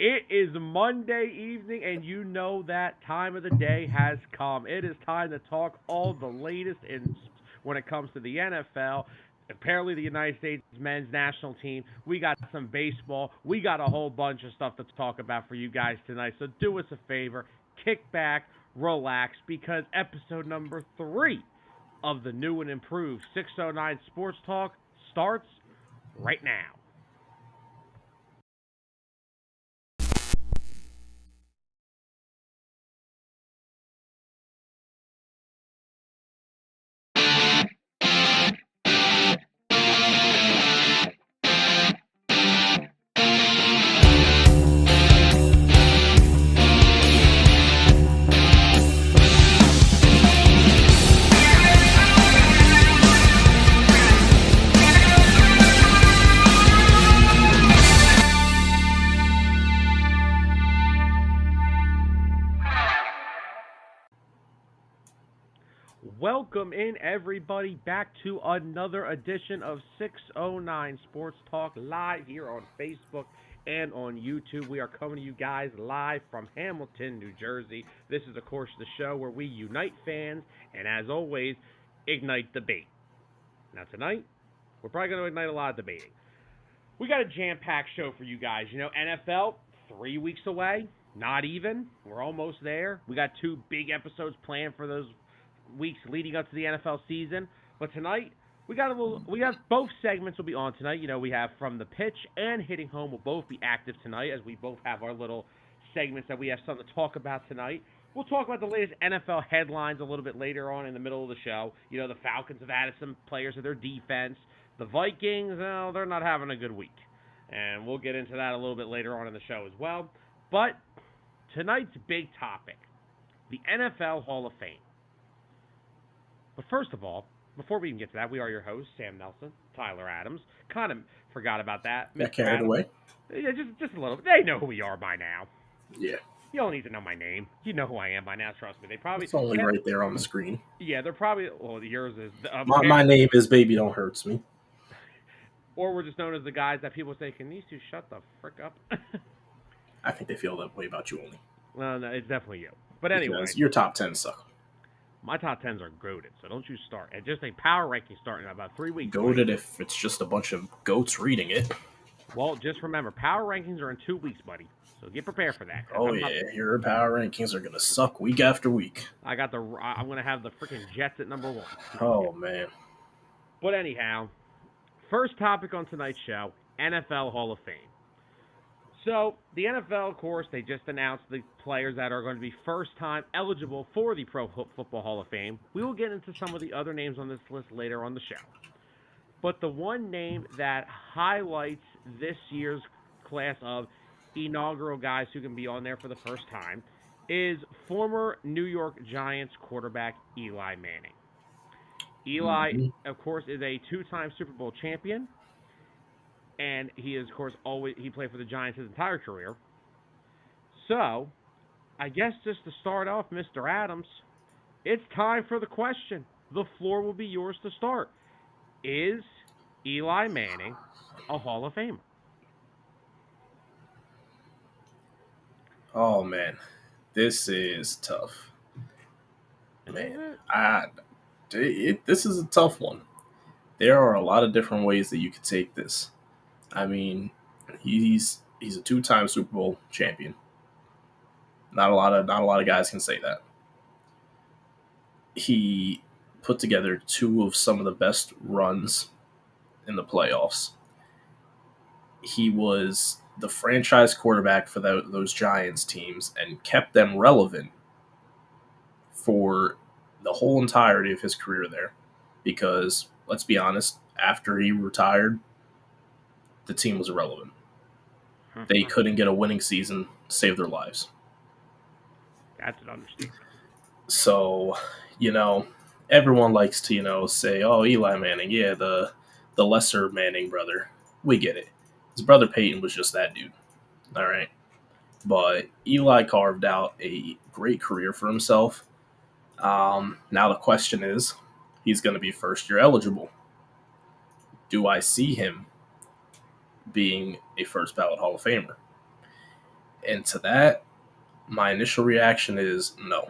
It is Monday evening, and you know that time of the day has come. It is time to talk all the latest when it comes to the NFL. Apparently, the United States men's national team. We got some baseball. We got a whole bunch of stuff to talk about for you guys tonight. So do us a favor, kick back, relax, because episode number 3 of the new and improved 609 Sports Talk starts right now. Welcome in, everybody, back to another edition of 609 Sports Talk live here on Facebook and on YouTube. We are coming to you guys live from Hamilton, New Jersey. This is, of course, the show where we unite fans and, as always, ignite debate. Now, tonight, we're probably going to ignite a lot of debating. We got a jam-packed show for you guys. You know, NFL, 3 weeks away. Not even. We're almost there. We got 2 big episodes planned for those weeks leading up to the NFL season. But tonight, we got both segments will be on tonight. You know, we have From the Pitch and Hitting Home will both be active tonight, as we both have our little segments that we have something to talk about tonight. We'll talk about the latest NFL headlines a little bit later on in the middle of the show. You know, the Falcons have added some players to their defense. The Vikings, well, they're not having a good week. And we'll get into that a little bit later on in the show as well. But tonight's big topic, the NFL Hall of Fame. But first of all, before we even get to that, we are your hosts, Sam Nelson, Tyler Adams. Kind of forgot about that. Got carried away. Yeah, just a little bit. They know who we are by now. Yeah. You don't need to know my name. You know who I am by now, trust me. They probably... It's only right there on the screen. Yeah, they're probably... Well, yours is... My name is Baby Don't Hurts Me. Or we're just known as the guys that people say, can these two shut the frick up? I think they feel that way about you only. Well, no, it's definitely you. But anyway... Because your top 10 suck. My top 10s are goated, so don't you start. And just a power ranking starting in about 3 weeks. Goated if it's just a bunch of goats reading it. Well, just remember, power rankings are in 2 weeks, buddy. So get prepared for that. Oh, your power rankings are going to suck week after week. I'm going to have the freaking Jets at number 1. Oh, man. But anyhow, first topic on tonight's show, NFL Hall of Fame. So, the NFL, of course, they just announced the players that are going to be first-time eligible for the Pro Football Hall of Fame. We will get into some of the other names on this list later on the show. But the one name that highlights this year's class of inaugural guys who can be on there for the first time is former New York Giants quarterback Eli Manning. Eli, of course, is a 2-time Super Bowl champion. And he is, of course, he played for the Giants his entire career. So, I guess just to start off, Mr. Adams, it's time for the question. The floor will be yours to start. Is Eli Manning a Hall of Famer? Oh, man. This is tough. Man, this is a tough one. There are a lot of different ways that you could take this. I mean, he's a 2-time Super Bowl champion. Not a lot of guys can say that. He put together 2 of some of the best runs in the playoffs. He was the franchise quarterback for those Giants teams and kept them relevant for the whole entirety of his career there. Because, let's be honest, after he retired, the team was irrelevant. They couldn't get a winning season to save their lives. That's an understatement. So, everyone likes to, say, oh, Eli Manning, yeah, the lesser Manning brother. We get it. His brother Peyton was just that dude. All right. But Eli carved out a great career for himself. Now the question is, he's going to be first-year eligible. Do I see him being a first ballot Hall of Famer? And to that, my initial reaction is no.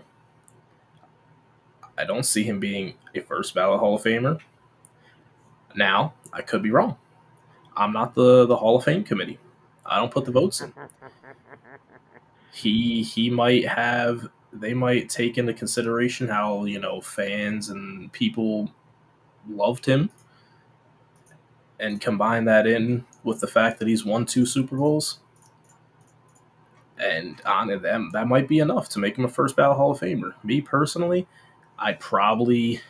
I don't see him being a first ballot Hall of Famer. Now, I could be wrong. I'm not the Hall of Fame committee. I don't put the votes in. He might have, they might take into consideration how, fans and people loved him and combine that in with the fact that he's won 2 Super Bowls. And on them, that might be enough to make him a first ballot Hall of Famer. Me personally, I'd probably,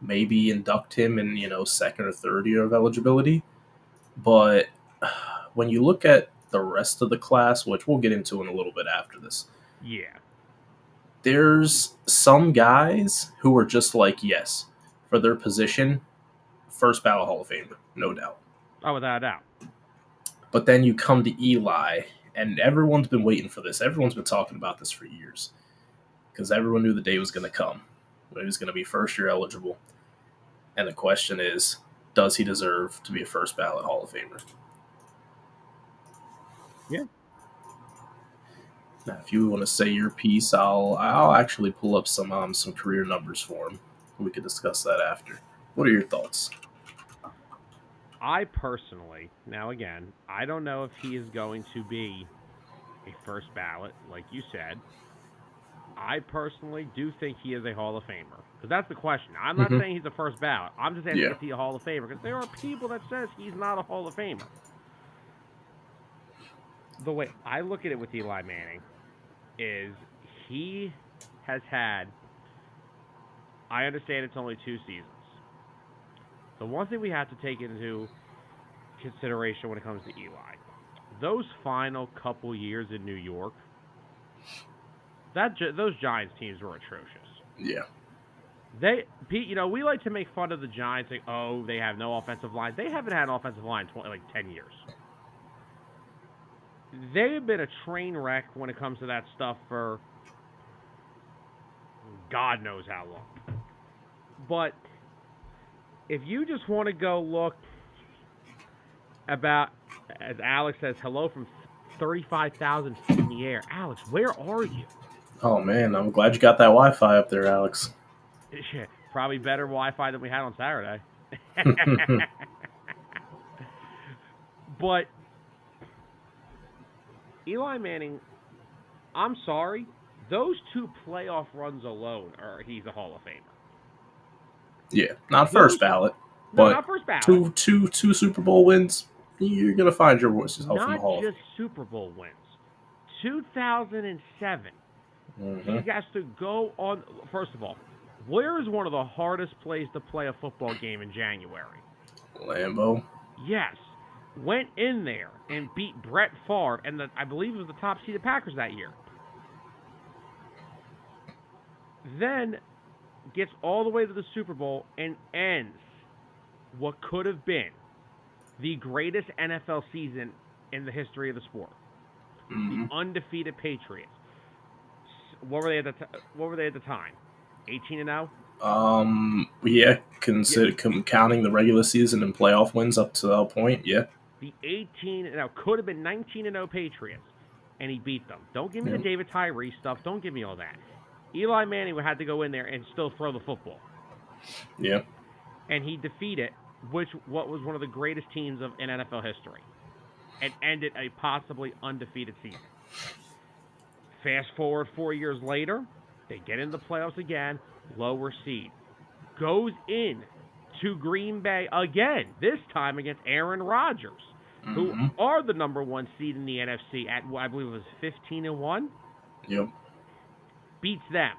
maybe induct him in, second or third year of eligibility. But when you look at the rest of the class, which we'll get into in a little bit after this, Yeah. there's some guys who are just like, yes, for their position, first ballot Hall of Famer, no doubt. Oh, without a doubt. But then you come to Eli, and everyone's been waiting for this. Everyone's been talking about this for years because everyone knew the day was going to come when he was going to be first year eligible. And the question is, does he deserve to be a first ballot Hall of Famer? Yeah. Now, if you want to say your piece, I'll actually pull up some career numbers for him. We could discuss that after. What are your thoughts? I personally, now again, I don't know if he is going to be a first ballot, like you said. I personally do think he is a Hall of Famer. Because that's the question. I'm not saying he's a first ballot. I'm just asking if he's a Hall of Famer. Because there are people that says he's not a Hall of Famer. The way I look at it with Eli Manning is he has had, I understand it's only 2 seasons. The one thing we have to take into consideration when it comes to Eli, those final couple years in New York, those Giants teams were atrocious. Yeah. We like to make fun of the Giants, like, oh, they have no offensive line. They haven't had an offensive line in like 10 years. They have been a train wreck when it comes to that stuff for God knows how long. But if you just want to go look about, as Alex says, hello from 35,000 feet in the air. Alex, where are you? Oh, man, I'm glad you got that Wi-Fi up there, Alex. Probably better Wi-Fi than we had on Saturday. But Eli Manning, I'm sorry, those 2 playoff runs alone he's a Hall of Famer. Yeah, not first ballot. But not first ballot. Two Super Bowl wins, you're going to find yourself in the Hall. Not just Super Bowl wins. 2007. He has to go on. First of all, where is one of the hardest places to play a football game in January? Lambeau. Yes. Went in there and beat Brett Favre, and I believe it was the top-seeded Packers that year. Then gets all the way to the Super Bowl and ends what could have been the greatest NFL season in the history of the sport. The undefeated Patriots. What were they at the time? 18-0? Yeah, counting the regular season and playoff wins up to that point, yeah. The 18-0 could have been 19-0 Patriots, and he beat them. Don't give me the David Tyree stuff. Don't give me all that. Eli Manning would have to go in there and still throw the football. Yeah. And he defeated what was one of the greatest teams in NFL history, and ended a possibly undefeated season. Fast forward 4 years later, they get in the playoffs again, lower seed. Goes in to Green Bay again, this time against Aaron Rodgers, who are the number 1 seed in the NFC at, I believe it was 15-1. Yep. Beats them.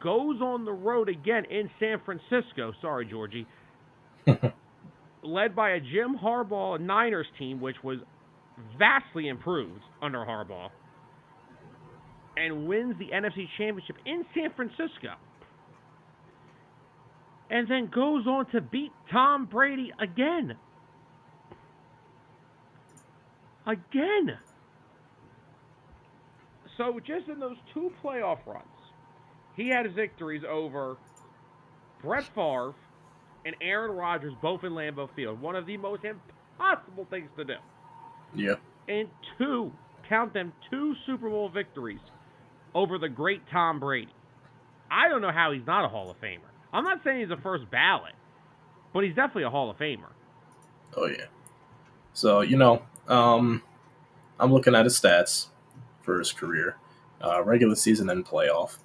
Goes on the road again in San Francisco. Sorry, Georgie. Led by a Jim Harbaugh Niners team, which was vastly improved under Harbaugh. And wins the NFC Championship in San Francisco. And then goes on to beat Tom Brady again. Again. So just in those 2 playoff runs, he had victories over Brett Favre and Aaron Rodgers, both in Lambeau Field. One of the most impossible things to do. Yeah. And 2 count them 2 Super Bowl victories over the great Tom Brady. I don't know how he's not a Hall of Famer. I'm not saying he's a first ballot, but he's definitely a Hall of Famer. Oh yeah. So I'm looking at his stats for his career, regular season and playoff.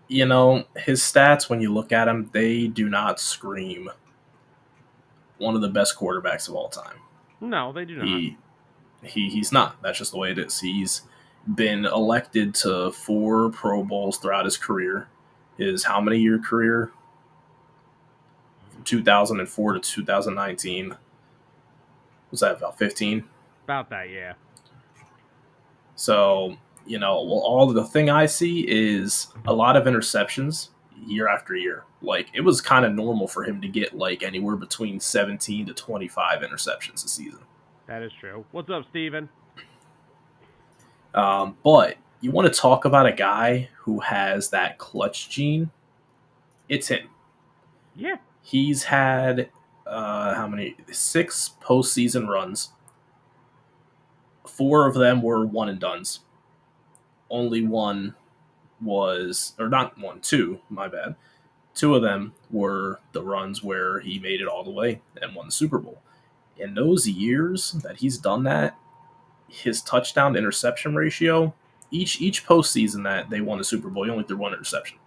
His stats, when you look at him, they do not scream one of the best quarterbacks of all time. No, they do not. He's not. That's just the way it is. He's been elected to 4 Pro Bowls throughout his career. His how many year career? From 2004 to 2019. Was that about 15? About that, yeah. So, all the thing I see is a lot of interceptions year after year. Like, it was kind of normal for him to get like anywhere between 17 to 25 interceptions a season. That is true. What's up, Steven? But you want to talk about a guy who has that clutch gene? It's him. Yeah. He's had how many? 6 postseason runs. 4 of them were one and dones. Only one was, or not one, 2. My bad. 2 of them were the runs where he made it all the way and won the Super Bowl. In those years that he's done that, his touchdown to interception ratio, each postseason that they won the Super Bowl, he only threw 1 interception.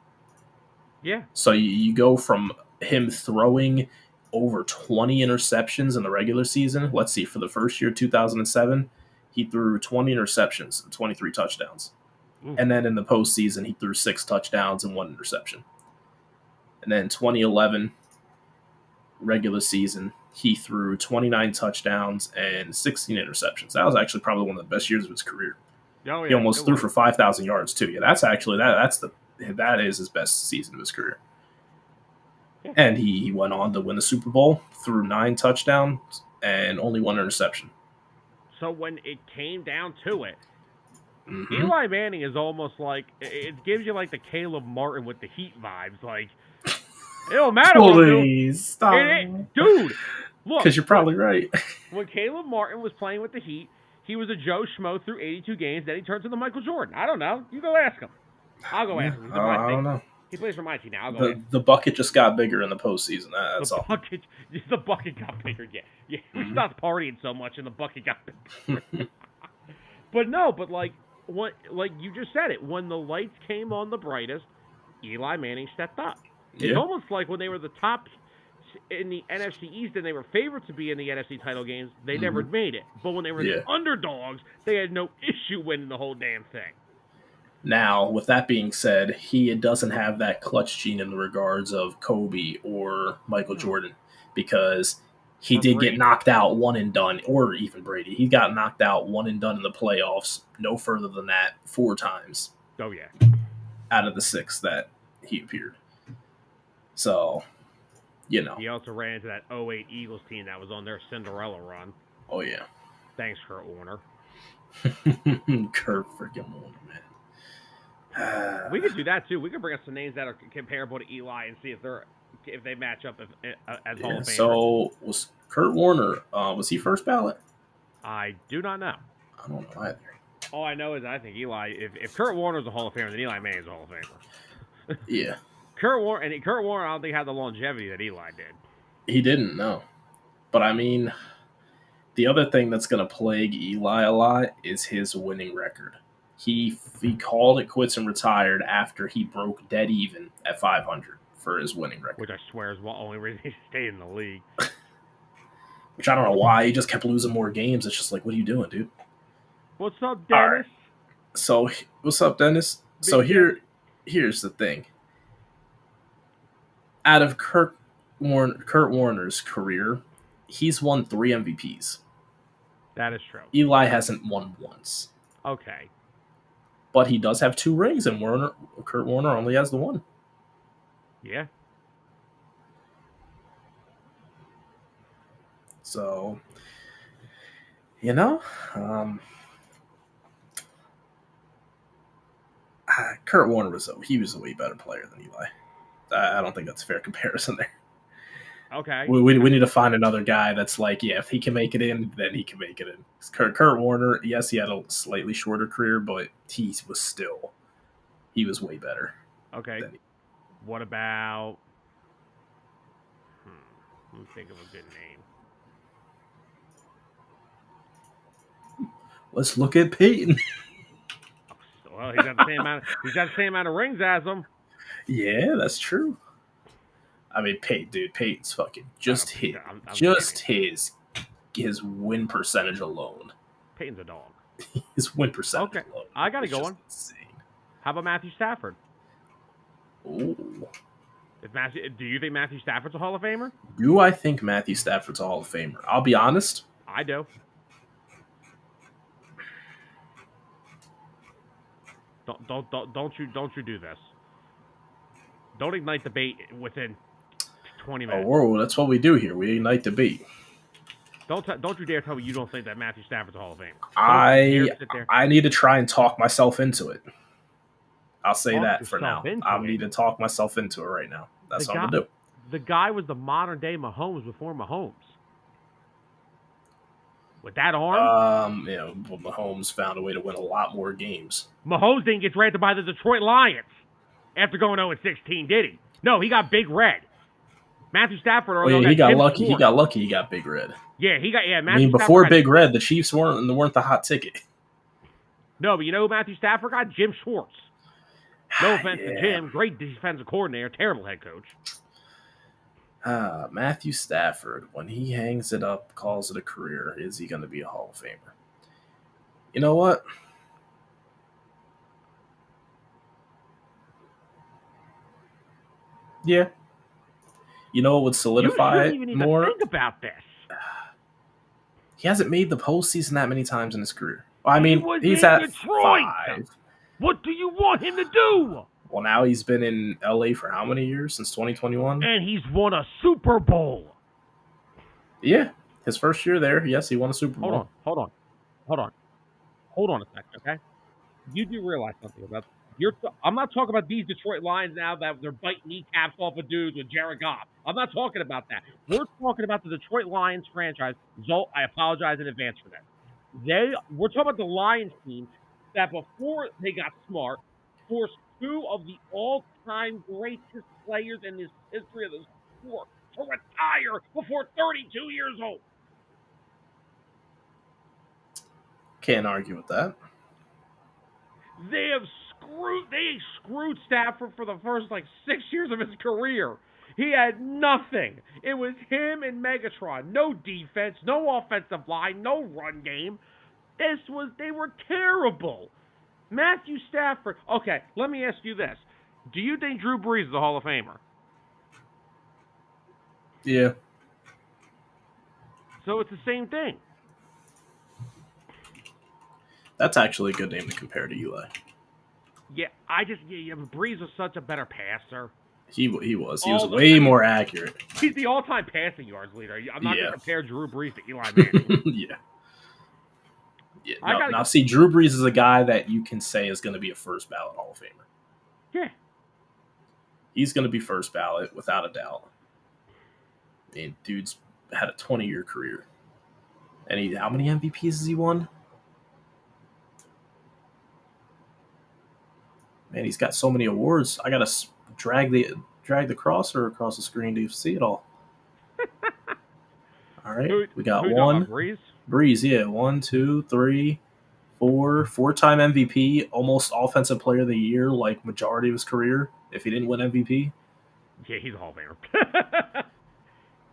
Yeah. So you go from him throwing over 20 interceptions in the regular season. Let's see, for the first year, 2007, he threw 20 interceptions and 23 touchdowns. And then in the postseason, he threw 6 touchdowns and 1 interception. And then 2011, regular season, he threw 29 touchdowns and 16 interceptions. That was actually probably one of the best years of his career. Oh, yeah. He almost threw for 5,000 yards too. Yeah, that's actually that is his best season of his career. Yeah. And he went on to win the Super Bowl, threw 9 touchdowns and only 1 interception. So when it came down to it, Eli Manning is almost like, it gives you like the Caleb Martin with the Heat vibes. Like, it don't matter what I'm doing. Please stop, dude. Look, because you're probably right. When Caleb Martin was playing with the Heat, he was a Joe Schmo through 82 games. Then he turned to the Michael Jordan. I don't know. You go ask him. I'll go ask him. I don't know. He plays for my team now. I'll go ask him. The bucket just got bigger in the postseason. That's all. The bucket got bigger. Yeah. We stopped partying so much, and the bucket got bigger. but like you just said it. When the lights came on the brightest, Eli Manning stepped up. It's almost like when they were the top in the NFC East and they were favored to be in the NFC title games, they never made it. But when they were the underdogs, they had no issue winning the whole damn thing. Now, with that being said, he doesn't have that clutch gene in the regards of Kobe or Michael Jordan, because he did get knocked out 1 and done, or even Brady. He got knocked out 1 and done in the playoffs, no further than that, 4 times. Oh, yeah. Out of the 6 that he appeared. So, He also ran into that 08 Eagles team that was on their Cinderella run. Oh, yeah. Thanks, Kurt Warner. Kurt freaking Warner, man. We could do that, too. We could bring up some names that are comparable to Eli and see if they match up as Hall of Famers. So, was Kurt Warner, was he first ballot? I do not know. I don't know either. All I know is I think Eli, if Kurt Warner's a Hall of Famer, then Eli Manning is a Hall of Famer. Yeah. Kurt Warner, I don't think had the longevity that Eli did. He didn't, no. But I mean, the other thing that's going to plague Eli a lot is his winning record. He called it quits and retired after he broke dead even at 500 for his winning record. Which I swear is the only reason he stayed in the league. Which I don't know why. He just kept losing more games. It's just like, what are you doing, dude? What's up, Dennis? Right. So, what's up, Dennis? So here's the thing. Out of Kurt Warner's career, he's won 3 MVPs. That is true. Eli hasn't won once. Okay. But he does have 2 rings, and Kurt Warner only has the 1. Yeah. So, Kurt Warner was a way better player than Eli. I don't think that's a fair comparison there. Okay. We need to find another guy that's like, yeah, if he can make it in, then he can make it in. Kurt Warner, yes, he had a slightly shorter career, but he was way better Okay. than. What about? Let me think of a good name. Let's look at Peyton. Well, he's got the same amount. He's got the same amount of rings as him. Yeah, that's true. I mean, Peyton's fucking I know, I'm just kidding. his win percentage alone. Peyton's a dog. His win percentage Okay, alone I got to is go just on. insane. How about Matthew Stafford? Ooh. Do you think Matthew Stafford's a Hall of Famer? Do I think Matthew Stafford's a Hall of Famer? I'll be honest. I do. Don't you do this. Don't ignite debate within 20 Oh, minutes. whoa, that's what we do here. We ignite debate. Don't you dare tell me you don't think that Matthew Stafford's a Hall of Famer. Don't you dare sit there. I need to try and talk myself into it. I'll say Talk that for yourself now. into I it. need to talk myself into it right now. That's what I'm gonna do. The guy was the modern day Mahomes before Mahomes. With that arm, Mahomes found a way to win a lot more games. Mahomes didn't get drafted by the Detroit Lions after going 0-16, did he? No, he got Big Red. Matthew Stafford. Oh yeah, he got lucky. He got lucky. He got Big Red. Yeah, I mean, before Big Red, the Chiefs weren't the hot ticket. No, but you know who Matthew Stafford got? Jim Schwartz. No offense to Jim, great defensive coordinator, terrible head coach. Matthew Stafford, when he hangs it up, calls it a career, is he going to be a Hall of Famer? You know what? Yeah. You know what would solidify it even more? Think about this. He hasn't made the postseason that many times in his career. I mean, he's at Detroit. 5. What do you want him to do? Well, now he's been in LA for how many years? Since 2021? And he's won a Super Bowl. Yeah. His first year there, yes, he won a Super Bowl. Hold on a second, okay? You do realize something about I'm not talking about these Detroit Lions now that they're biting kneecaps off of dudes with Jared Goff. I'm not talking about that. We're talking about the Detroit Lions franchise. Zolt, I apologize in advance for that. We're talking about the Lions team that before they got smart, forced two of the all-time greatest players in the history of the sport to retire before 32 years old. Can't argue with that. They screwed Stafford for the first 6 years of his career. He had nothing. It was him and Megatron. No defense, no offensive line, no run game. They were terrible. Matthew Stafford. Okay, let me ask you this. Do you think Drew Brees is a Hall of Famer? Yeah. So it's the same thing. That's actually a good name to compare to Eli. Yeah, Brees was such a better passer. He was. He was way more accurate. He's the all-time passing yards leader. I'm not going to compare Drew Brees to Eli Manning. Yeah. Now, see, Drew Brees is a guy that you can say is going to be a first ballot Hall of Famer. Yeah. He's going to be first ballot without a doubt. I mean, dude's had a 20-year career. And how many MVPs has he won? Man, he's got so many awards. I got to drag the crosser across the screen to see it all. All right. We got one. Brees, yeah. 1, 2, 3, 4. 4-time MVP, almost offensive player of the year, like majority of his career, if he didn't win MVP. Yeah, he's a Hall of Famer.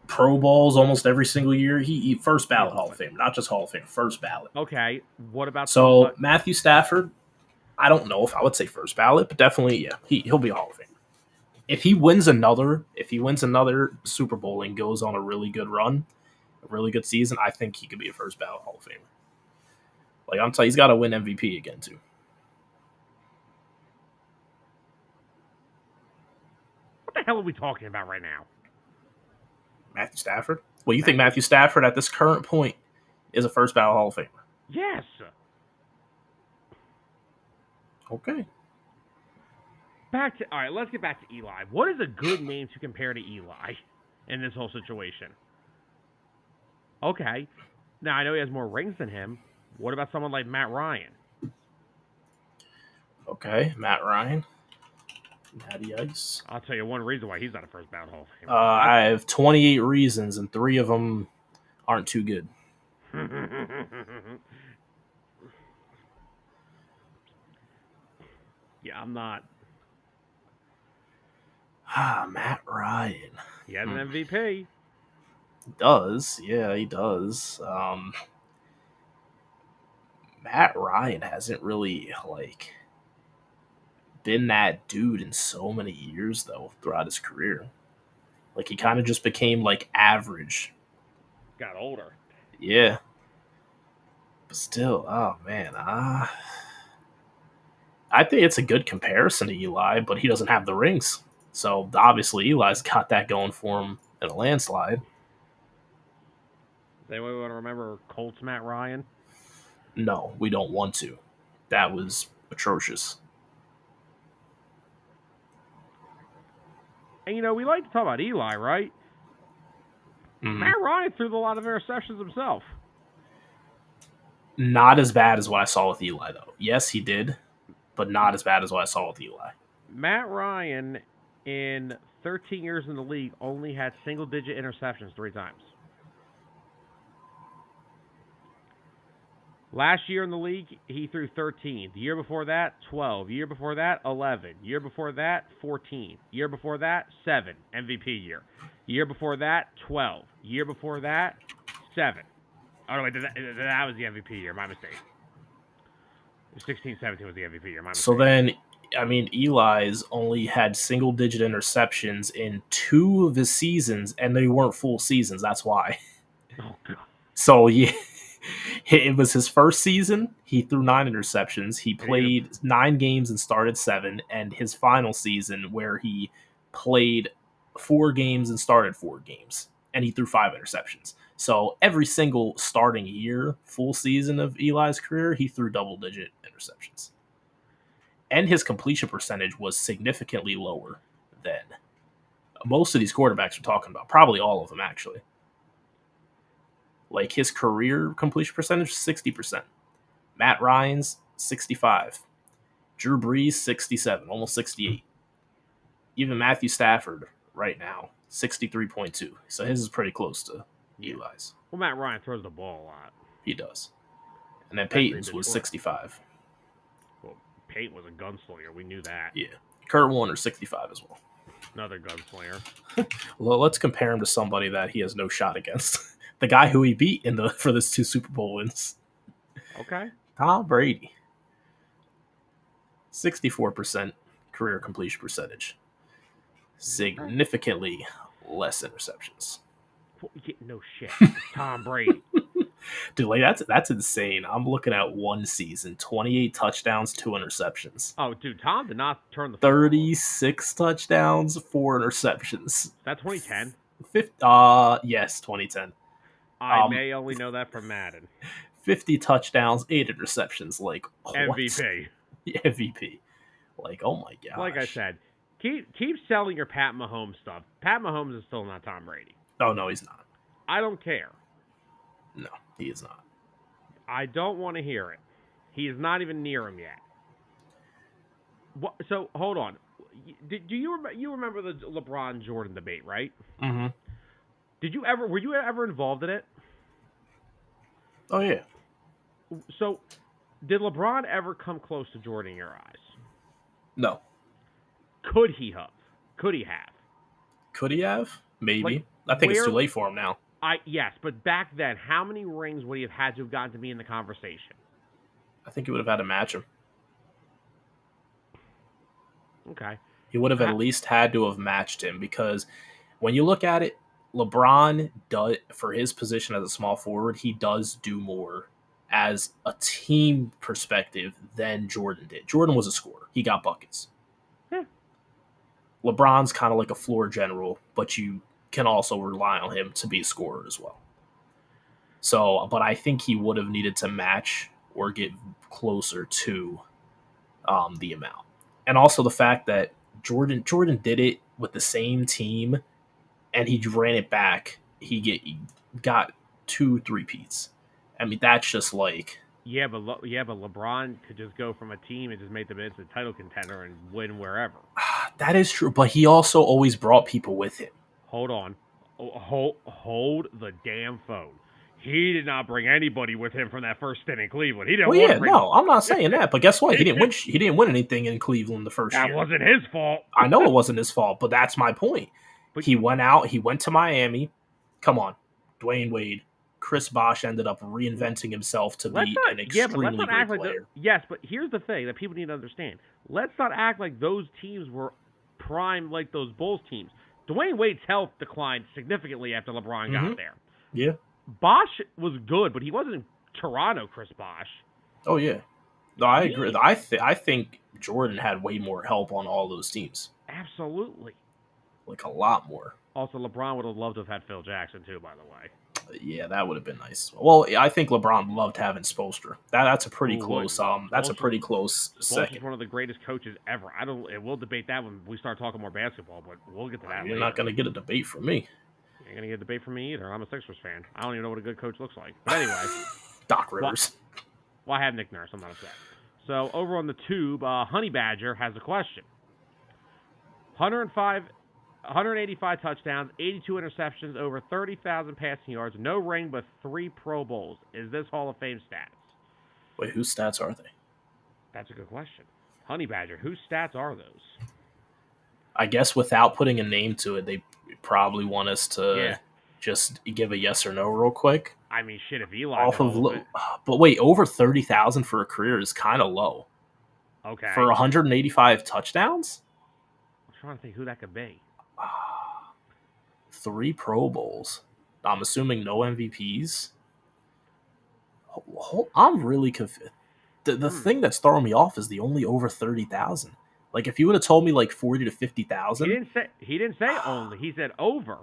Pro Bowls almost every single year. He first ballot Hall of Famer, not just Hall of Famer, first ballot. Okay. What about Matthew Stafford? I don't know if I would say first ballot, but definitely, yeah, he'll be a Hall of Famer. If he wins another Super Bowl and goes on a really good run, a really good season, I think he could be a first ballot Hall of Famer. Like I'm telling you, he's got to win MVP again too. What the hell are we talking about right now? Matthew Stafford? Well, you think Matthew Stafford at this current point is a first ballot Hall of Famer? Yes. Okay. All right, let's get back to Eli. What is a good name to compare to Eli? in this whole situation. Okay. Now I know he has more rings than him. What about someone like Matt Ryan? Okay, Matt Ryan, Natty Ice. I'll tell you one reason why he's not a first ballot Hall of Famer. I have 28 reasons, and 3 of them aren't too good. Yeah, I'm not. Matt Ryan. He has an MVP. He does. Yeah, he does. Matt Ryan hasn't really, like, been that dude in so many years, though, throughout his career. Like, he kind of just became, like, average. Got older. Yeah. But still, oh, man. I think it's a good comparison to Eli, but he doesn't have the rings. So, obviously, Eli's got that going for him in a landslide. Does anyone want to remember Colts Matt Ryan? No, we don't want to. That was atrocious. And we like to talk about Eli, right? Mm. Matt Ryan threw a lot of interceptions himself. Not as bad as what I saw with Eli, though. Yes, he did, but not as bad as what I saw with Eli. Matt Ryan, in 13 years in the league, only had single-digit interceptions 3 times. Last year in the league, he threw 13. The year before that, 12. Year before that, 11. Year before that, 14. Year before that, 7. MVP year. Year before that, 12. Year before that, 7. Oh, no, wait, that was the MVP year. My mistake. 16-17 was the MVP year. My mistake. So then, I mean, Eli's only had single-digit interceptions in 2 of his seasons, and they weren't full seasons. That's why. Oh, God. So, yeah. It was his first season. He threw 9 interceptions. He played 9 games and started 7. And his final season, where he played 4 games and started 4 games, and he threw 5 interceptions. So every single starting year, full season of Eli's career, he threw double-digit interceptions. And his completion percentage was significantly lower than most of these quarterbacks we're talking about. Probably all of them, actually. Like, his career completion percentage, 60%. Matt Ryan's, 65. Drew Brees, 67, almost 68. Even Matthew Stafford, right now, 63.2. So his is pretty close to Eli's. Well, Matt Ryan throws the ball a lot. He does. And then Peyton's was 65. Well, Peyton was a gunslinger. We knew that. Yeah. Kurt Warner, 65 as well. Another gunslinger. Well, let's compare him to somebody that he has no shot against. The guy who he beat for this 2 Super Bowl wins. Okay. Tom Brady. 64% career completion percentage. Significantly less interceptions. No shit. It's Tom Brady. Dude, like, that's insane. I'm looking at one season, 28 touchdowns, 2 interceptions. Oh, dude, Tom did not turn the 36 touchdowns, 4 interceptions. Is that 2010? Yes, 2010. I may only know that from Madden. 50 touchdowns, 8 interceptions. Like, what? MVP. MVP. Like, oh my gosh. Like I said, keep selling your Pat Mahomes stuff. Pat Mahomes is still not Tom Brady. Oh, no, he's not. I don't care. No, he is not. I don't want to hear it. He is not even near him yet. So, hold on. Do you remember the LeBron Jordan debate, right? Mm-hmm. Were you ever involved in it? Oh, yeah. So, did LeBron ever come close to Jordan in your eyes? No. Could he have? Could he have? Could he have? Maybe. Like, I think it's too late for him now. Yes, but back then, how many rings would he have had to have gotten to be in the conversation? I think he would have had to match him. Okay. He would have at least had to have matched him, because when you look at it, LeBron does, for his position as a small forward, he does do more as a team perspective than Jordan did. Jordan was a scorer. He got buckets. Yeah. LeBron's kind of like a floor general, but you can also rely on him to be a scorer as well. So, but I think he would have needed to match or get closer to the amount. And also the fact that Jordan did it with the same team and he ran it back. He got 2 3-peats. I mean, that's just like Yeah, but LeBron could just go from a team and just make them into a title contender and win wherever. that is true. But he also always brought people with him. Hold on, hold the damn phone. He did not bring anybody with him from that first stint in Cleveland. He didn't Well, want to yeah, bring. no, I'm not saying that. But guess what? He didn't win. He didn't win anything in Cleveland the first That year. wasn't his fault. I know it wasn't his fault, but that's my point. But He went out. He went to Miami. Come on, Dwayne Wade. Chris Bosh ended up reinventing himself to be an extremely great player. Yes, but here's the thing that people need to understand. Let's not act like those teams were prime like those Bulls teams. Dwayne Wade's health declined significantly after LeBron got there. Yeah. Bosh was good, but he wasn't Toronto Chris Bosh. Oh yeah. No, I agree. I think Jordan had way more help on all those teams. Absolutely. Like a lot more. Also, LeBron would have loved to have had Phil Jackson too, by the way. Yeah, that would have been nice. Well, I think LeBron loved having Spoelstra. That's a pretty close. That's a pretty close second. Spoelstra's one of the greatest coaches ever. We'll debate that when we start talking more basketball, but we'll get to that. You're not going to get a debate from me. You ain't going to get a debate from me either. I'm a Sixers fan. I don't even know what a good coach looks like. But anyway, Doc Rivers. Well, I have Nick Nurse. I'm not upset. So over on the tube, Honey Badger has a question. 185 touchdowns, 82 interceptions, over 30,000 passing yards, no ring, but 3 Pro Bowls. Is this Hall of Fame stats? Wait, whose stats are they? That's a good question. Honey Badger, whose stats are those? I guess without putting a name to it, they probably want us to just give a yes or no real quick. I mean, shit, if Eli off of but wait, over 30,000 for a career is kind of low. Okay. For 185 touchdowns? I'm trying to think who that could be. 3 Pro Bowls. I'm assuming no MVPs. I'm really confused. The thing that's throwing me off is the only over 30,000. Like if you would have told me like 40 to 50,000, he didn't say only. He said over.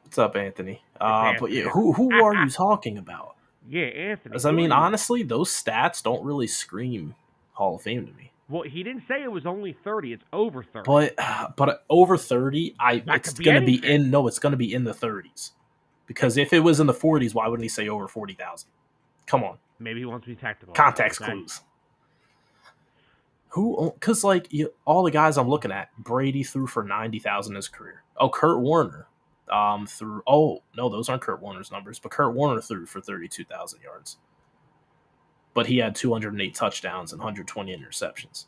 What's up, Anthony? But yeah, who are you talking about? Yeah, Anthony. Because I mean, honestly, those stats don't really scream Hall of Fame to me. Well, he didn't say it was only 30. It's over 30. But over 30, it's going to be in. No, it's going to be in the 30s. Because if it was in the 40s, why wouldn't he say over 40,000? Come on. Maybe he wants to be tactical. Context clues. Because all the guys I'm looking at, Brady threw for 90,000 in his career. Oh, Kurt Warner threw. Oh no, those aren't Kurt Warner's numbers. But Kurt Warner threw for 32,000 yards. But he had 208 touchdowns and 120 interceptions.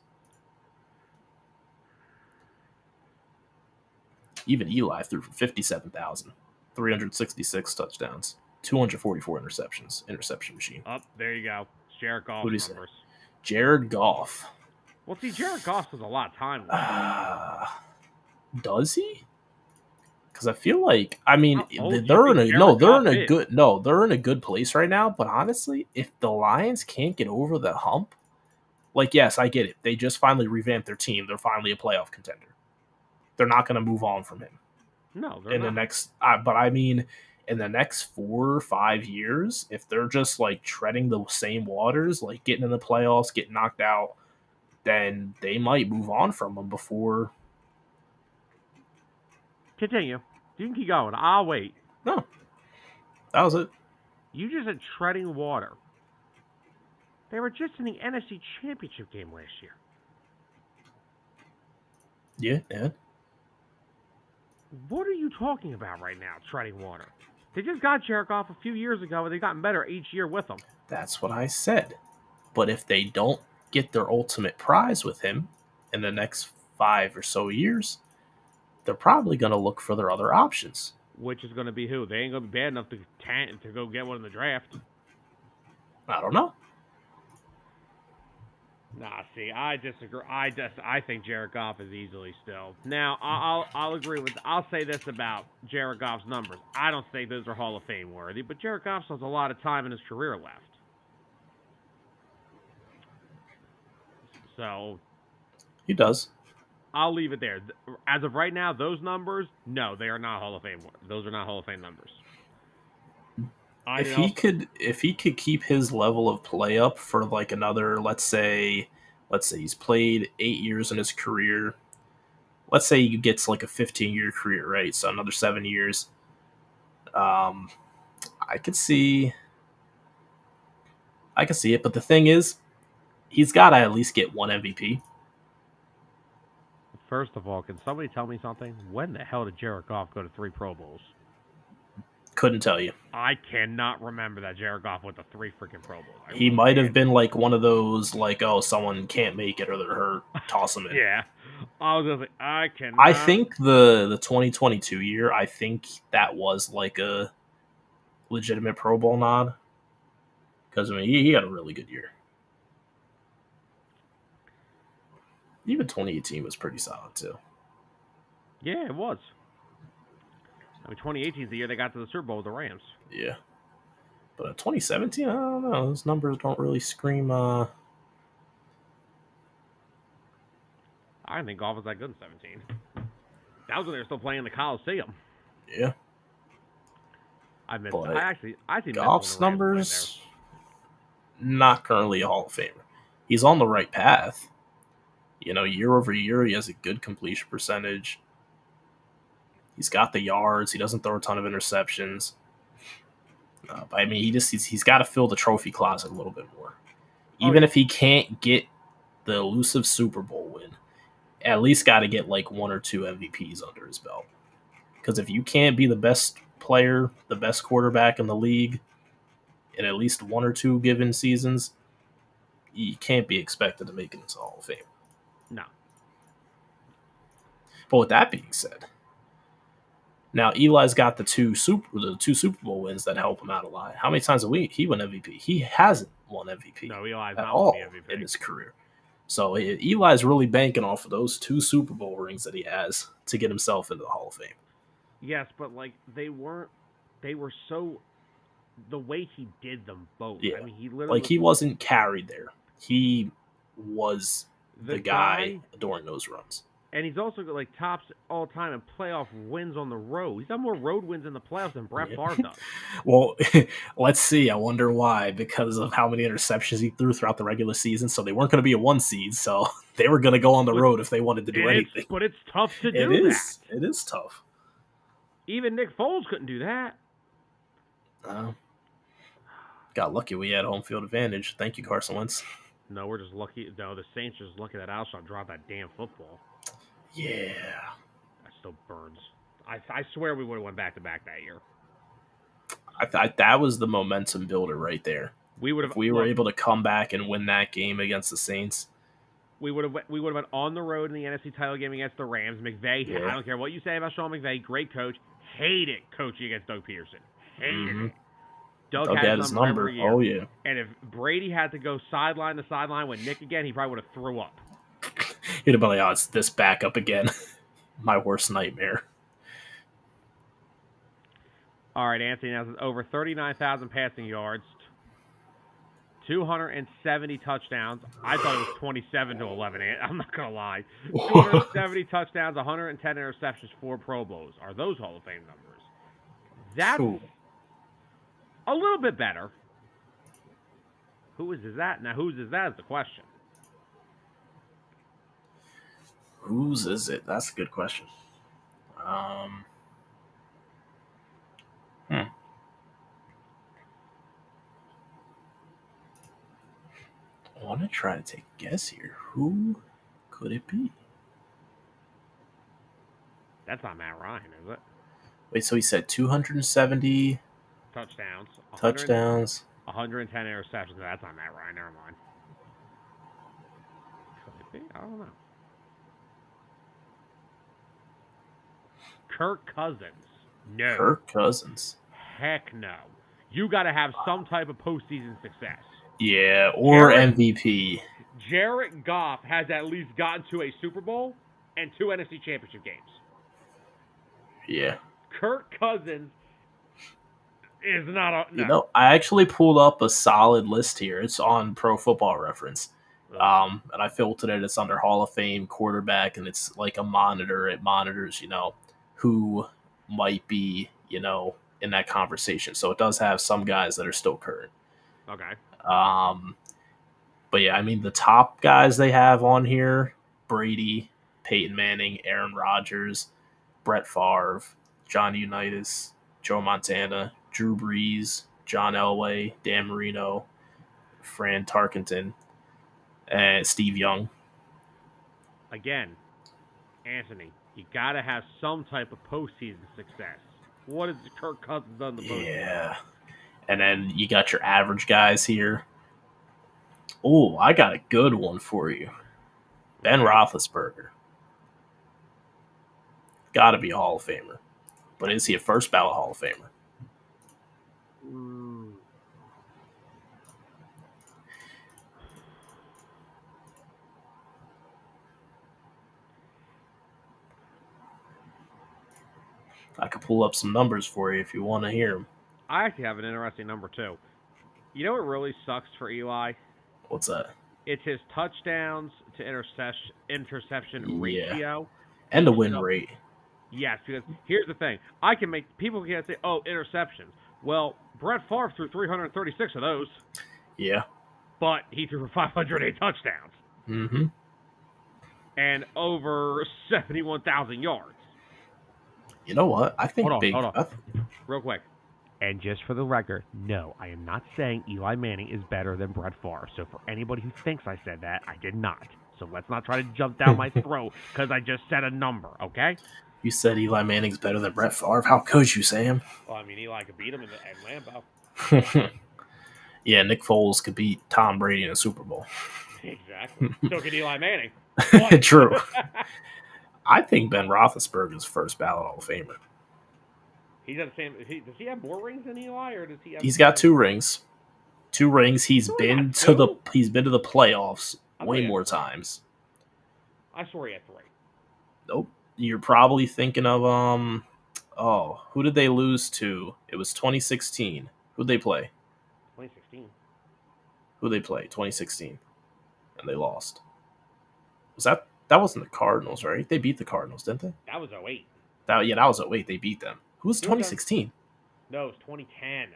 Even Eli threw for 57,000, 366 touchdowns, 244 interceptions. Interception machine. Oh, there you go. It's Jared Goff's numbers. Jared Goff. Well, see, Jared Goff does a lot of time. Does he? Because I feel like they're in a good place right now. But honestly, if the Lions can't get over the hump, yes, I get it. They just finally revamped their team. They're finally a playoff contender. They're not going to move on from him. No, they're not. The next, but I mean, in the next 4 or 5 years, if they're just treading the same waters, getting in the playoffs, getting knocked out, then they might move on from him before. Continue. You can keep going. I'll wait. No. That was it. You just said treading water. They were just in the NFC Championship game last year. Yeah, and? What are you talking about right now, treading water? They just got Jared Goff a few years ago, and they've gotten better each year with him. That's what I said. But if they don't get their ultimate prize with him in the next 5 or so years, they're probably going to look for their other options. Which is going to be who? They ain't going to be bad enough to go get one in the draft. I don't know. Nah, see, I disagree. I think Jared Goff is easily still. Now, I'll agree with. I'll say this about Jared Goff's numbers. I don't think those are Hall of Fame worthy, but Jared Goff still has a lot of time in his career left. So he does. I'll leave it there. As of right now, those numbers, no, they are not Hall of Fame. Those are not Hall of Fame numbers. If he could keep his level of play up for another, let's say he's played 8 years in his career. let's say he gets like a 15-year career, right? So another 7 years. Um, I could see, it, but the thing is, he's got to at least get one MVP. First of all, can somebody tell me something? When the hell did Jared Goff go to 3 Pro Bowls? Couldn't tell you. I cannot remember that Jared Goff went to 3 freaking Pro Bowls. I He really might have can't. been like one of those, like, oh, someone can't make it or they're hurt, toss him in. Yeah, I was just like, I I cannot. think the 2022 year, I think that was like a legitimate Pro Bowl nod because I mean he had a really good year. Even 2018 was pretty solid too. Yeah, it was. I mean, 2018 is the year they got to the Super Bowl with the Rams. Yeah, but 2017, I don't know. Those numbers don't really scream. I didn't think Goff was that good in 17. That was when they were still playing the Coliseum. Yeah, I but actually missed when the Goff's Rams played there. numbers not currently a Hall of Famer. He's on the right path. You know, year over year, he has a good completion percentage. He's got the yards. He doesn't throw a ton of interceptions. But I mean, he's got to fill the trophy closet a little bit more. Even if he can't get the elusive Super Bowl win, at least got to get like 1 or 2 MVPs under his belt. Because if you can't be the best player, the best quarterback in the league in at least 1 or 2 given seasons, you can't be expected to make it into Hall of Fame. No. But with that being said, now Eli's got the two Super Bowl wins that help him out a lot. How many times a week he won MVP? He hasn't won MVP No, Eli's at not won the all MVP in his career. So Eli's really banking off of those 2 Super Bowl rings that he has to get himself into the Hall of Fame. Yes, but like they were so the way he did them both. Yeah. I mean, he literally He wasn't carried there. He was the guy during those runs. And he's also got like tops all time in playoff wins on the road. He's got more road wins in the playoffs than Brett Favre does. Well, let's see. I wonder why. Because of how many interceptions he threw throughout the regular season. So they weren't going to be a 1 seed. So they were going to go on the road if they wanted to do anything. But it's tough to do that. It is tough. Even Nick Foles couldn't do that. Got lucky we had home field advantage. Thank you, Carson Wentz. No, we're just lucky. No, the Saints are just lucky that Alshon dropped that damn football. Yeah. That still burns. I swear we would have went back-to-back that year. I thought that was the momentum builder right there. If we were able to come back and win that game against the Saints, we would have went on the road in the NFC title game against the Rams. McVay, yeah. I don't care what you say about Sean McVay, great coach. Hated coaching against Doug Peterson. Hated it. Doug had his number every year. Oh, yeah. And if Brady had to go sideline to sideline with Nick again, he probably would have threw up. He'd have been like, oh, it's this backup again. My worst nightmare. All right, Anthony has over 39,000 passing yards, 270 touchdowns. I thought it was 27-11. I'm not going to lie. 270 touchdowns, 110 interceptions, 4 Pro Bowls. Are those Hall of Fame numbers? That's a little bit better. Whose is that? Now, whose is that is the question. Whose is it? That's a good question. I want to try to take a guess here. Who could it be? That's not Matt Ryan, is it? Wait, so he said 270 touchdowns, 110 interceptions. That's not Matt Ryan. Never mind. Could it be? I don't know. Kirk Cousins. No. Kirk Cousins. Heck no. You got to have some type of postseason success. Yeah, or MVP. Jared Goff has at least gotten to a Super Bowl and 2 NFC Championship games. Yeah. Kirk Cousins is not a... No. You know, I actually pulled up a solid list here. It's on Pro Football Reference. And I filtered it. It's under Hall of Fame quarterback, and it's like a monitor. It monitors, who might be, in that conversation. So it does have some guys that are still current. Okay. But yeah, I mean, the top guys they have on here, Brady, Peyton Manning, Aaron Rodgers, Brett Favre, John Unitas, Joe Montana, Drew Brees, John Elway, Dan Marino, Fran Tarkenton, and Steve Young. Again, Anthony, you got to have some type of postseason success. What has Kirk Cousins done in the postseason? Yeah. And then you got your average guys here. Oh, I got a good one for you. Ben Roethlisberger. Got to be a Hall of Famer. But is he a first ballot Hall of Famer? I could pull up some numbers for you if you want to hear them. I actually have an interesting number, too. You know what really sucks for Eli? What's that? It's his touchdowns to interception ratio. And the win rate. Yes, because here's the thing. People can't say, oh, interceptions. Well, Brett Favre threw 336 of those. Yeah. But he threw for 508 touchdowns. Mm-hmm. And over 71,000 yards. You know what? I think Hold on. Real quick. And just for the record, no, I am not saying Eli Manning is better than Brett Favre. So for anybody who thinks I said that, I did not. So let's not try to jump down my throat because I just said a number, okay? You said Eli Manning's better than Brett Favre. How could you, Sam? Well, I mean, Eli could beat him in Lambeau. Yeah, Nick Foles could beat Tom Brady in a Super Bowl. Exactly. So could Eli Manning. True. I think Ben Roethlisberger's first ballot Hall of Famer. He's at the same. Does he have more rings than Eli, or does he have? He's got 2 rings. 2 rings. He's been to the playoffs way more times. I swore he had 3. Nope. You're probably thinking of who did they lose to? It was 2016. Who'd they play? 2016. Who'd they play? 2016. And they lost. That wasn't the Cardinals, right? They beat the Cardinals, didn't they? That was 08. That was 08. They beat them. Who was 2016? No, it was 2010.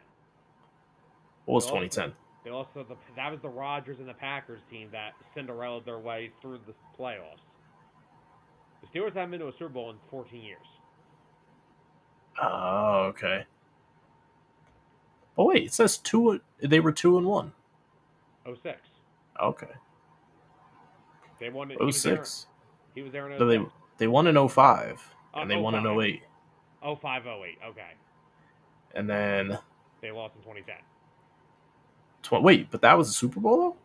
What was 2010? That was the Rodgers and the Packers team that Cinderellaed their way through the playoffs. The Steelers haven't been to a Super Bowl in 14 years. Oh, okay. Oh wait, it says 2. They were 2-1. 06. Okay. They won it. 06. He was there in 06. So they won in 05 and they won in 08. 05, 08. Okay. And then they lost in 2010. Wait, but that was a Super Bowl though?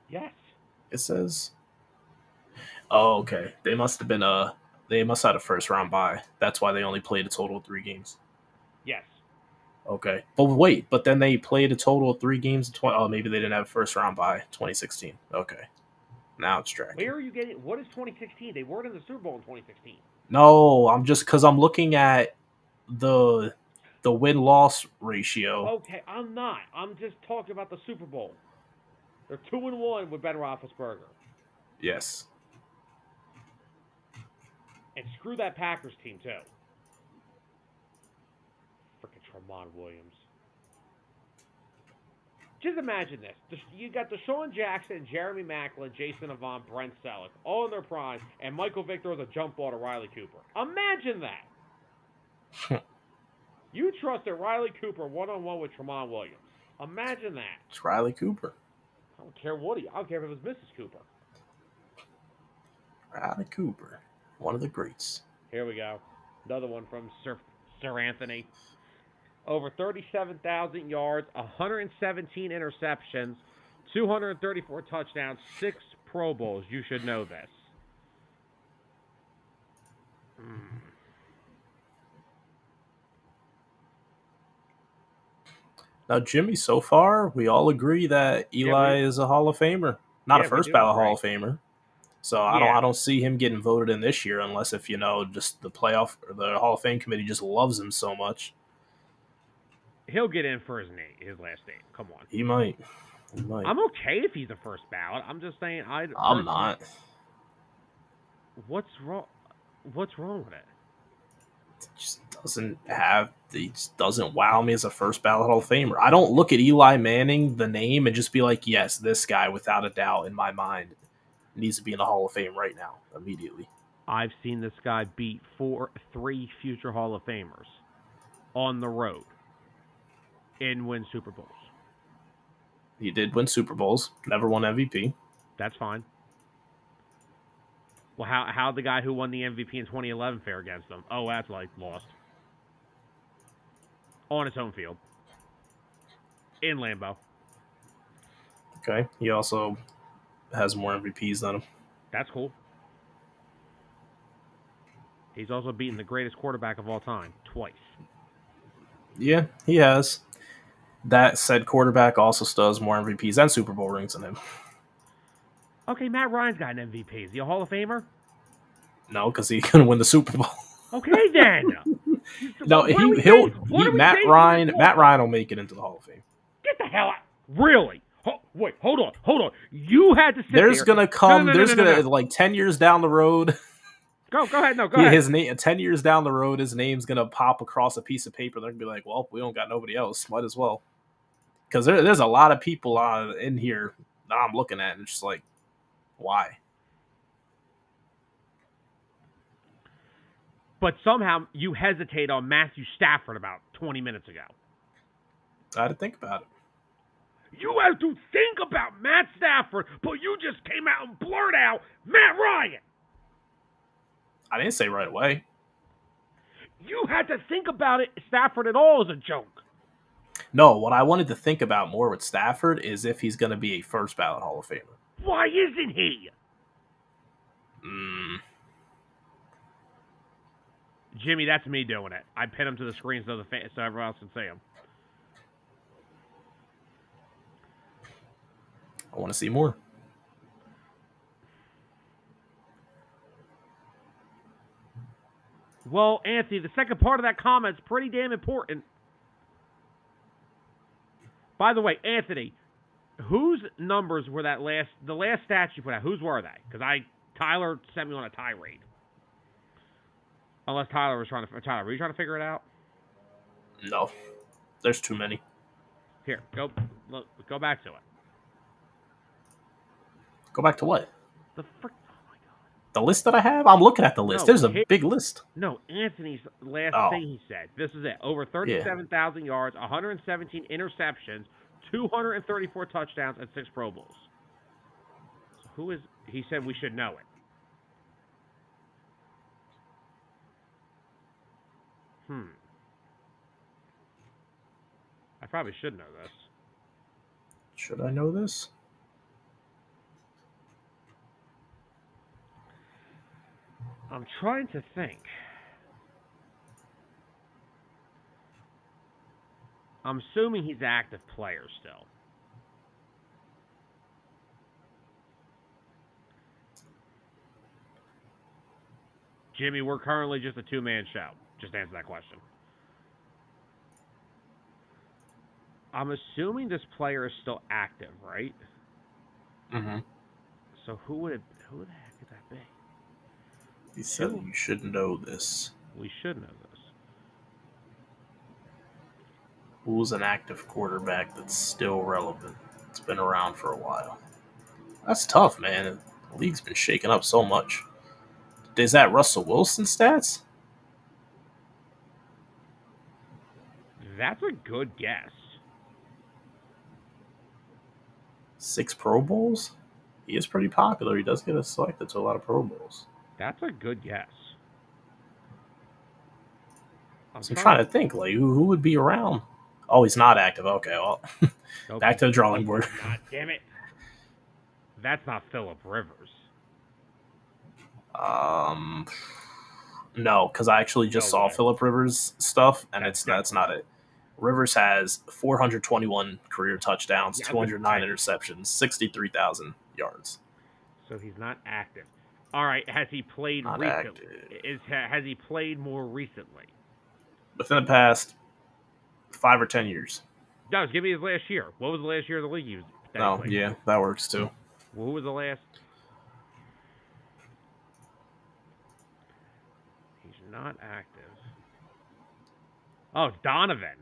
Yes. It says. Oh, okay. They must have had a first round bye. That's why they only played a total of 3 games. Yes. Okay. But then they played a total of 3 games in maybe they didn't have a first round bye 2016. Okay. Now it's tracking. Where are you getting? What is 2016? They weren't in the Super Bowl in 2016. No, I'm just because I'm looking at the win-loss ratio. Okay, I'm not. I'm just talking about the Super Bowl. They're 2-1 with Ben Roethlisberger. Yes. And screw that Packers team too. Freaking Tramon Williams. Just imagine this. You got Deshaun Jackson, Jeremy Maclin, Jason Avant, Brent Selleck, all in their prime, and Michael Vick throws a jump ball to Riley Cooper. Imagine that. You trusted Riley Cooper one-on-one with Tramon Williams. Imagine that. It's Riley Cooper. I don't care what I don't care if it was Mrs. Cooper. Riley Cooper. One of the greats. Here we go. Another one from Sir Anthony. Over 37,000 yards, 117 interceptions, 234 touchdowns, 6 Pro Bowls. You should know this. Now, Jimmy, so far, we all agree that Eli is a Hall of Famer. Not a first ballot Hall of Famer. So I don't see him getting voted in this year unless if, just the playoff or the Hall of Fame committee just loves him so much. He'll get in for his last name. Come on. He might. I'm okay if he's a first ballot. I'm just saying I'm not. What's wrong? What's wrong with it? He just doesn't wow me as a first ballot Hall of Famer. I don't look at Eli Manning, the name, and just be like, yes, this guy, without a doubt, in my mind, needs to be in the Hall of Fame right now, immediately. I've seen this guy beat three future Hall of Famers on the road and win Super Bowls. He did win Super Bowls, never won MVP. That's fine. Well, how the guy who won the MVP in 2011 fare against him? Oh, that's like lost on its home field in Lambeau. Okay. He also has more MVPs than him. That's cool. He's also beaten the greatest quarterback of all time twice. Yeah, he has. That said quarterback also still has more MVPs and Super Bowl rings than him. Okay, Matt Ryan's got an MVP. Is he a Hall of Famer? No, because he couldn't win the Super Bowl. Okay, then. No, Matt Ryan will make it into the Hall of Fame. Get the hell out! Really? Wait, hold on. You had to sit There's there. gonna come. No. There's gonna like 10 years down the road. Go ahead. No, go ahead. His name 10 years down the road, his name's gonna pop across a piece of paper. They're gonna be like, "Well, we don't got nobody else. Might as well." Because there's a lot of people in here that I'm looking at, and it's just like, why? But somehow you hesitate on Matthew Stafford about 20 minutes ago. I had to think about it. You have to think about Matt Stafford, but you just came out and blurted out Matt Ryan. I didn't say right away. You had to think about it. Stafford at all is a joke. No, what I wanted to think about more with Stafford is if he's going to be a first ballot Hall of Famer. Why isn't he? Jimmy, that's me doing it. I pin him to the screen so everyone else can see him. I want to see more. Well, Anthony, the second part of that comment is pretty damn important. By the way, Anthony, whose numbers were the last stats you put out? Whose were they? Because Tyler sent me on a tirade. Unless Tyler, were you trying to figure it out? No, there's too many. Here, go back to it. Go back to what? Oh my god. The list that I have? I'm looking at the list. There's a big list. No, Anthony's last thing he said. This is it. Over 37,000 yards, 117 interceptions, 234 touchdowns, and 6 Pro Bowls. So who is... He said we should know it. I probably should know this. Should I know this? I'm trying to think. I'm assuming he's an active player still. Jimmy, we're currently just a two-man show. Just answer that question. I'm assuming this player is still active, right? Mm-hmm. So who the heck could that be? He said you should know this. We should know this. Who's an active quarterback that's still relevant? It's been around for a while. That's tough, man. The league's been shaken up so much. Is that Russell Wilson stats? That's a good guess. 6 Pro Bowls? He is pretty popular. He does get selected to a lot of Pro Bowls. That's a good guess. I'm trying to think, like, who would be around? Oh, he's not active. Okay, well, back to the drawing board. God damn it. That's not Phillip Rivers. No, because I actually just saw Phillip Rivers stuff, and that's not it. Rivers has 421 career touchdowns, 209 interceptions, 63,000 yards. So he's not active. All right, has he played recently? Has he played more recently? Within the past 5 or 10 years. No, give me his last year. What was the last year of the league he was? Oh, yeah, that works too. Well, who was the last? He's not active. Oh, Donovan.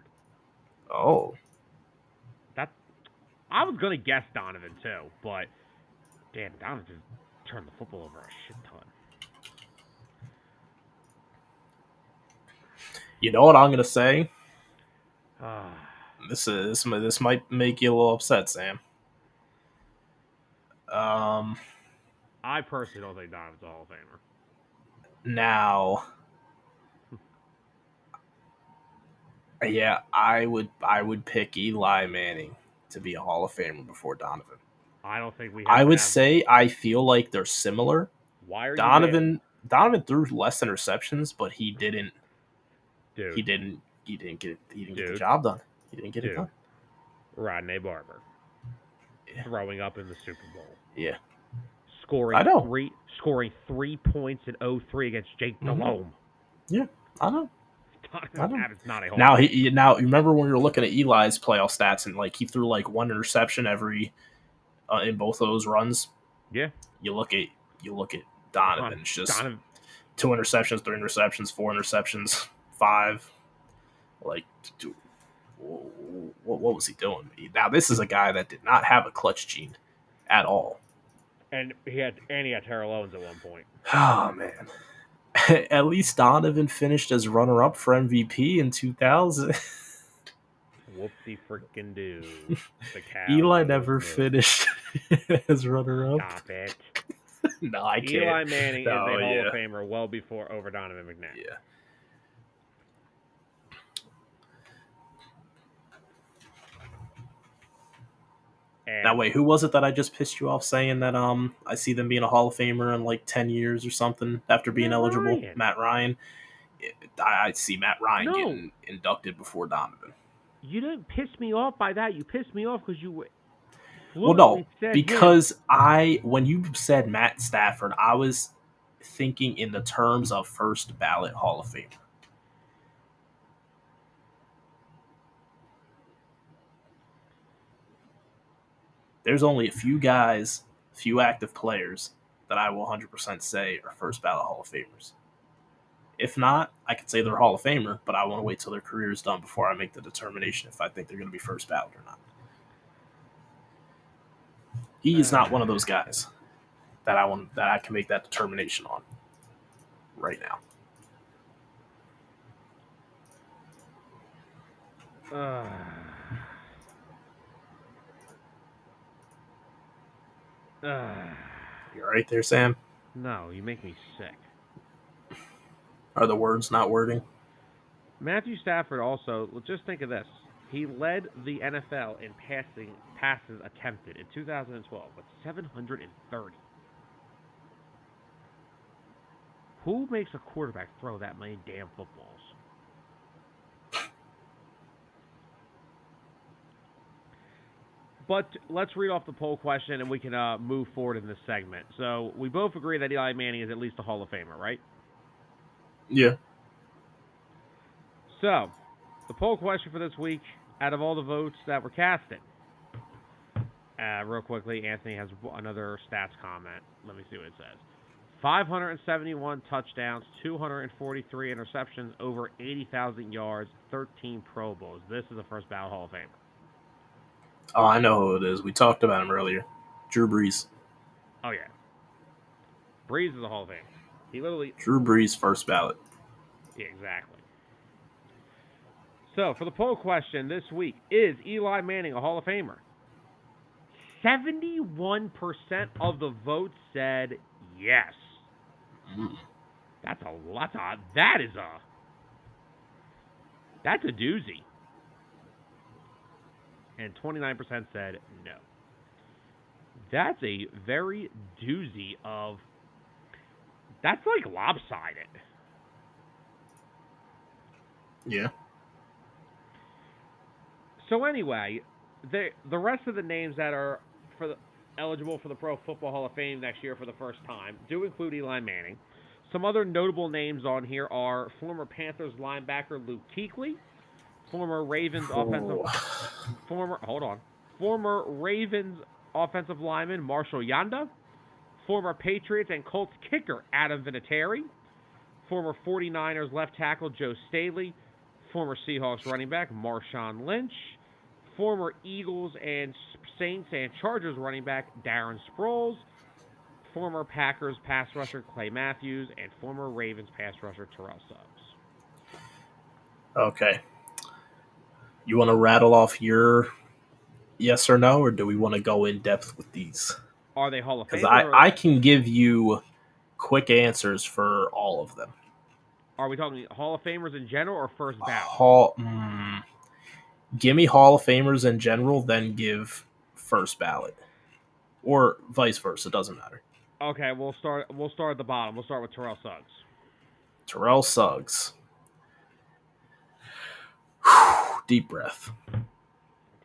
Oh. I was going to guess Donovan, too, but damn, Donovan turned the football over a shit ton. You know what I'm gonna say? Ah, This might make you a little upset, Sam. Um, I personally don't think Donovan's a Hall of Famer. Now, yeah, I would pick Eli Manning to be a Hall of Famer before Donovan. I don't think we I have to would have. say I feel like they're similar. Why are you mad, Donovan threw less interceptions, but dude? he didn't get the Dude, job done. He didn't get it dude. done. Rodney Barber Yeah, throwing up in the Super Bowl, yeah, I scoring know. scoring 3 points in '03 against Jake Hmm. Delhomme. Yeah, I know. I know. That is not a Hall of Now Famer. now you remember when we were looking at Eli's playoff stats and like he threw like one interception every in both of those runs. Yeah, You look at you look at Donovan. It's just Donovan. 2 interceptions, 3 interceptions, 4 interceptions, five. Like, dude, what was he doing? Now this is a guy that did not have a clutch gene at all. And he had Terrell Owens at one point. Oh man. At least Donovan finished as runner-up for MVP in 2000. Whoop de freaking do. The Eli Cowboys never moved. finished as runner-up. Stop it. No, I can't. Eli Manning is No, a Hall of yeah, Famer well before over Donovan McNabb. yeah. Now And wait, who was it that I just pissed you off saying that I see them being a Hall of Famer in like 10 years or something after being Matt eligible? Ryan. Matt Ryan. I see Matt Ryan No, getting inducted before Donovan. you didn't piss me off by that. You pissed me off because you Well, no, fluently said him. because when you said Matt Stafford, I was thinking in the terms of first ballot Hall of Famer. There's only a few guys, few active players that I will 100% say are first ballot Hall of Famers. If not, I could say they're Hall of Famer, but I want to wait till their career is done before I make the determination if I think they're going to be first ballot or not. He is not one of those guys that I can make that determination on right now. You're right there, Sam. No, you make me sick. Are the words not wording? Matthew Stafford also, just think of this. He led the NFL in passes attempted in 2012 with 730. Who makes a quarterback throw that many damn footballs? But let's read off the poll question and we can move forward in this segment. So we both agree that Eli Manning is at least a Hall of Famer, right? Yeah. So the poll question for this week, out of all the votes that were casted, real quickly, Anthony has another stats comment. Let me see what it says. 571 touchdowns, 243 interceptions, over 80,000 yards, 13 Pro Bowls. This is a first ballot Hall of Famer. Oh, I know who it is. We talked about him earlier. Drew Brees. Oh, yeah. Brees is a Hall of Famer. He literally... Drew Brees, first ballot. Yeah, exactly. So, for the poll question this week, is Eli Manning a Hall of Famer? 71% of the votes said yes. That's a lot. That's a doozy. And 29% said no. That's a very doozy of. That's like lopsided. Yeah. So anyway, the rest of the names that are eligible for the Pro Football Hall of Fame next year for the first time do include Eli Manning. Some other notable names on here are former Panthers linebacker Luke Kuechly, former Ravens lineman Marshall Yanda, former Patriots and Colts kicker Adam Vinatieri, former 49ers left tackle Joe Staley, former Seahawks running back Marshawn Lynch, former Eagles and Saints and Chargers running back Darren Sproles, former Packers pass rusher Clay Matthews, and former Ravens pass rusher Terrell Suggs. Okay. You want to rattle off your yes or no, or do we want to go in depth with these? Are they Hall of Because Famers I can give you quick answers for all of them. are we talking Hall of Famers in general or first ballot? Give me Hall of Famers in general, then give first ballot, or vice versa. Doesn't matter. Okay, we'll start. We'll start at the bottom. We'll start with Terrell Suggs. Terrell Suggs. Deep breath.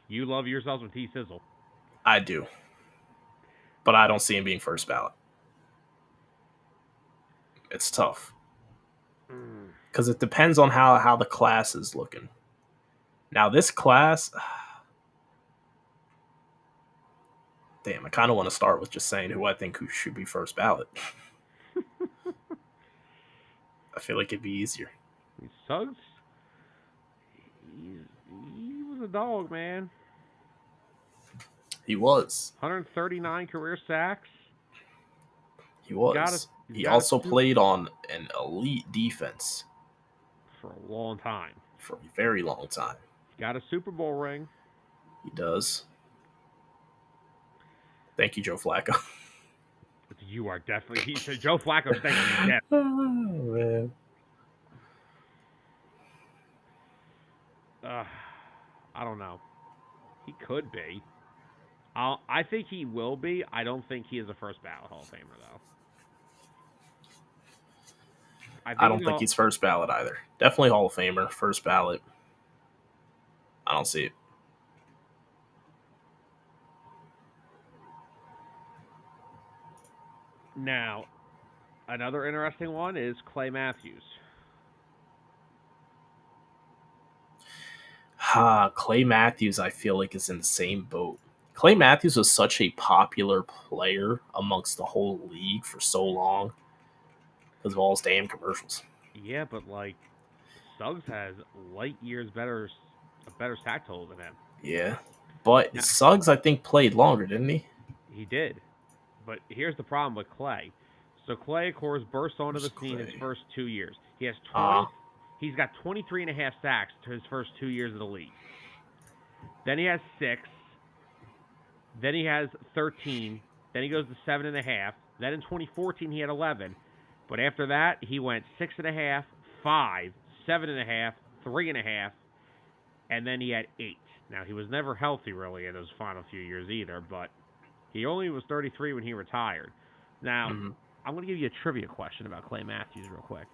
You love yourselves with T Sizzle. I do, but I don't see him being first ballot. It's tough because it depends on how the class is looking. Now this class, damn, I kind of want to start with just saying who I think who should be first ballot. I feel like it'd be easier. Suggs, he was a dog, man. He was. 139 career sacks. He was. He's He got a also Super played on an elite defense for a long time. for a very long time. He's got a Super Bowl ring. He does. Thank you, Joe Flacco. You are definitely. He said Joe Flacco's thanking you. Oh, man. I don't know. He could be. I think he will be. I don't think he is a first ballot Hall of Famer though. I don't think he's first ballot either. Definitely Hall of Famer, first ballot. I don't see it. Now, another interesting one is Clay Matthews. Clay Matthews, I feel like, is in the same boat. Clay Matthews was such a popular player amongst the whole league for so long because of all his damn commercials. Yeah, but like Suggs has light years a better sack total than him. Yeah. But Now, Suggs, I think, played longer, didn't he? he did. But here's the problem with Clay. So Clay, of course, burst onto the Who's scene his Clay? first 2 years. He has Uh, 20. He's got 23 and a half sacks to his first 2 years of the league. Then he has 6. Then he has 13. Then he goes to 7.5. Then in 2014 he had 11. But after that he went 6.5, 5, 7.5, 3.5, and then he had 8. Now he was never healthy really in those final few years either, but he only was 33 when he retired. Now, I'm going to give you a trivia question about Clay Matthews real quick.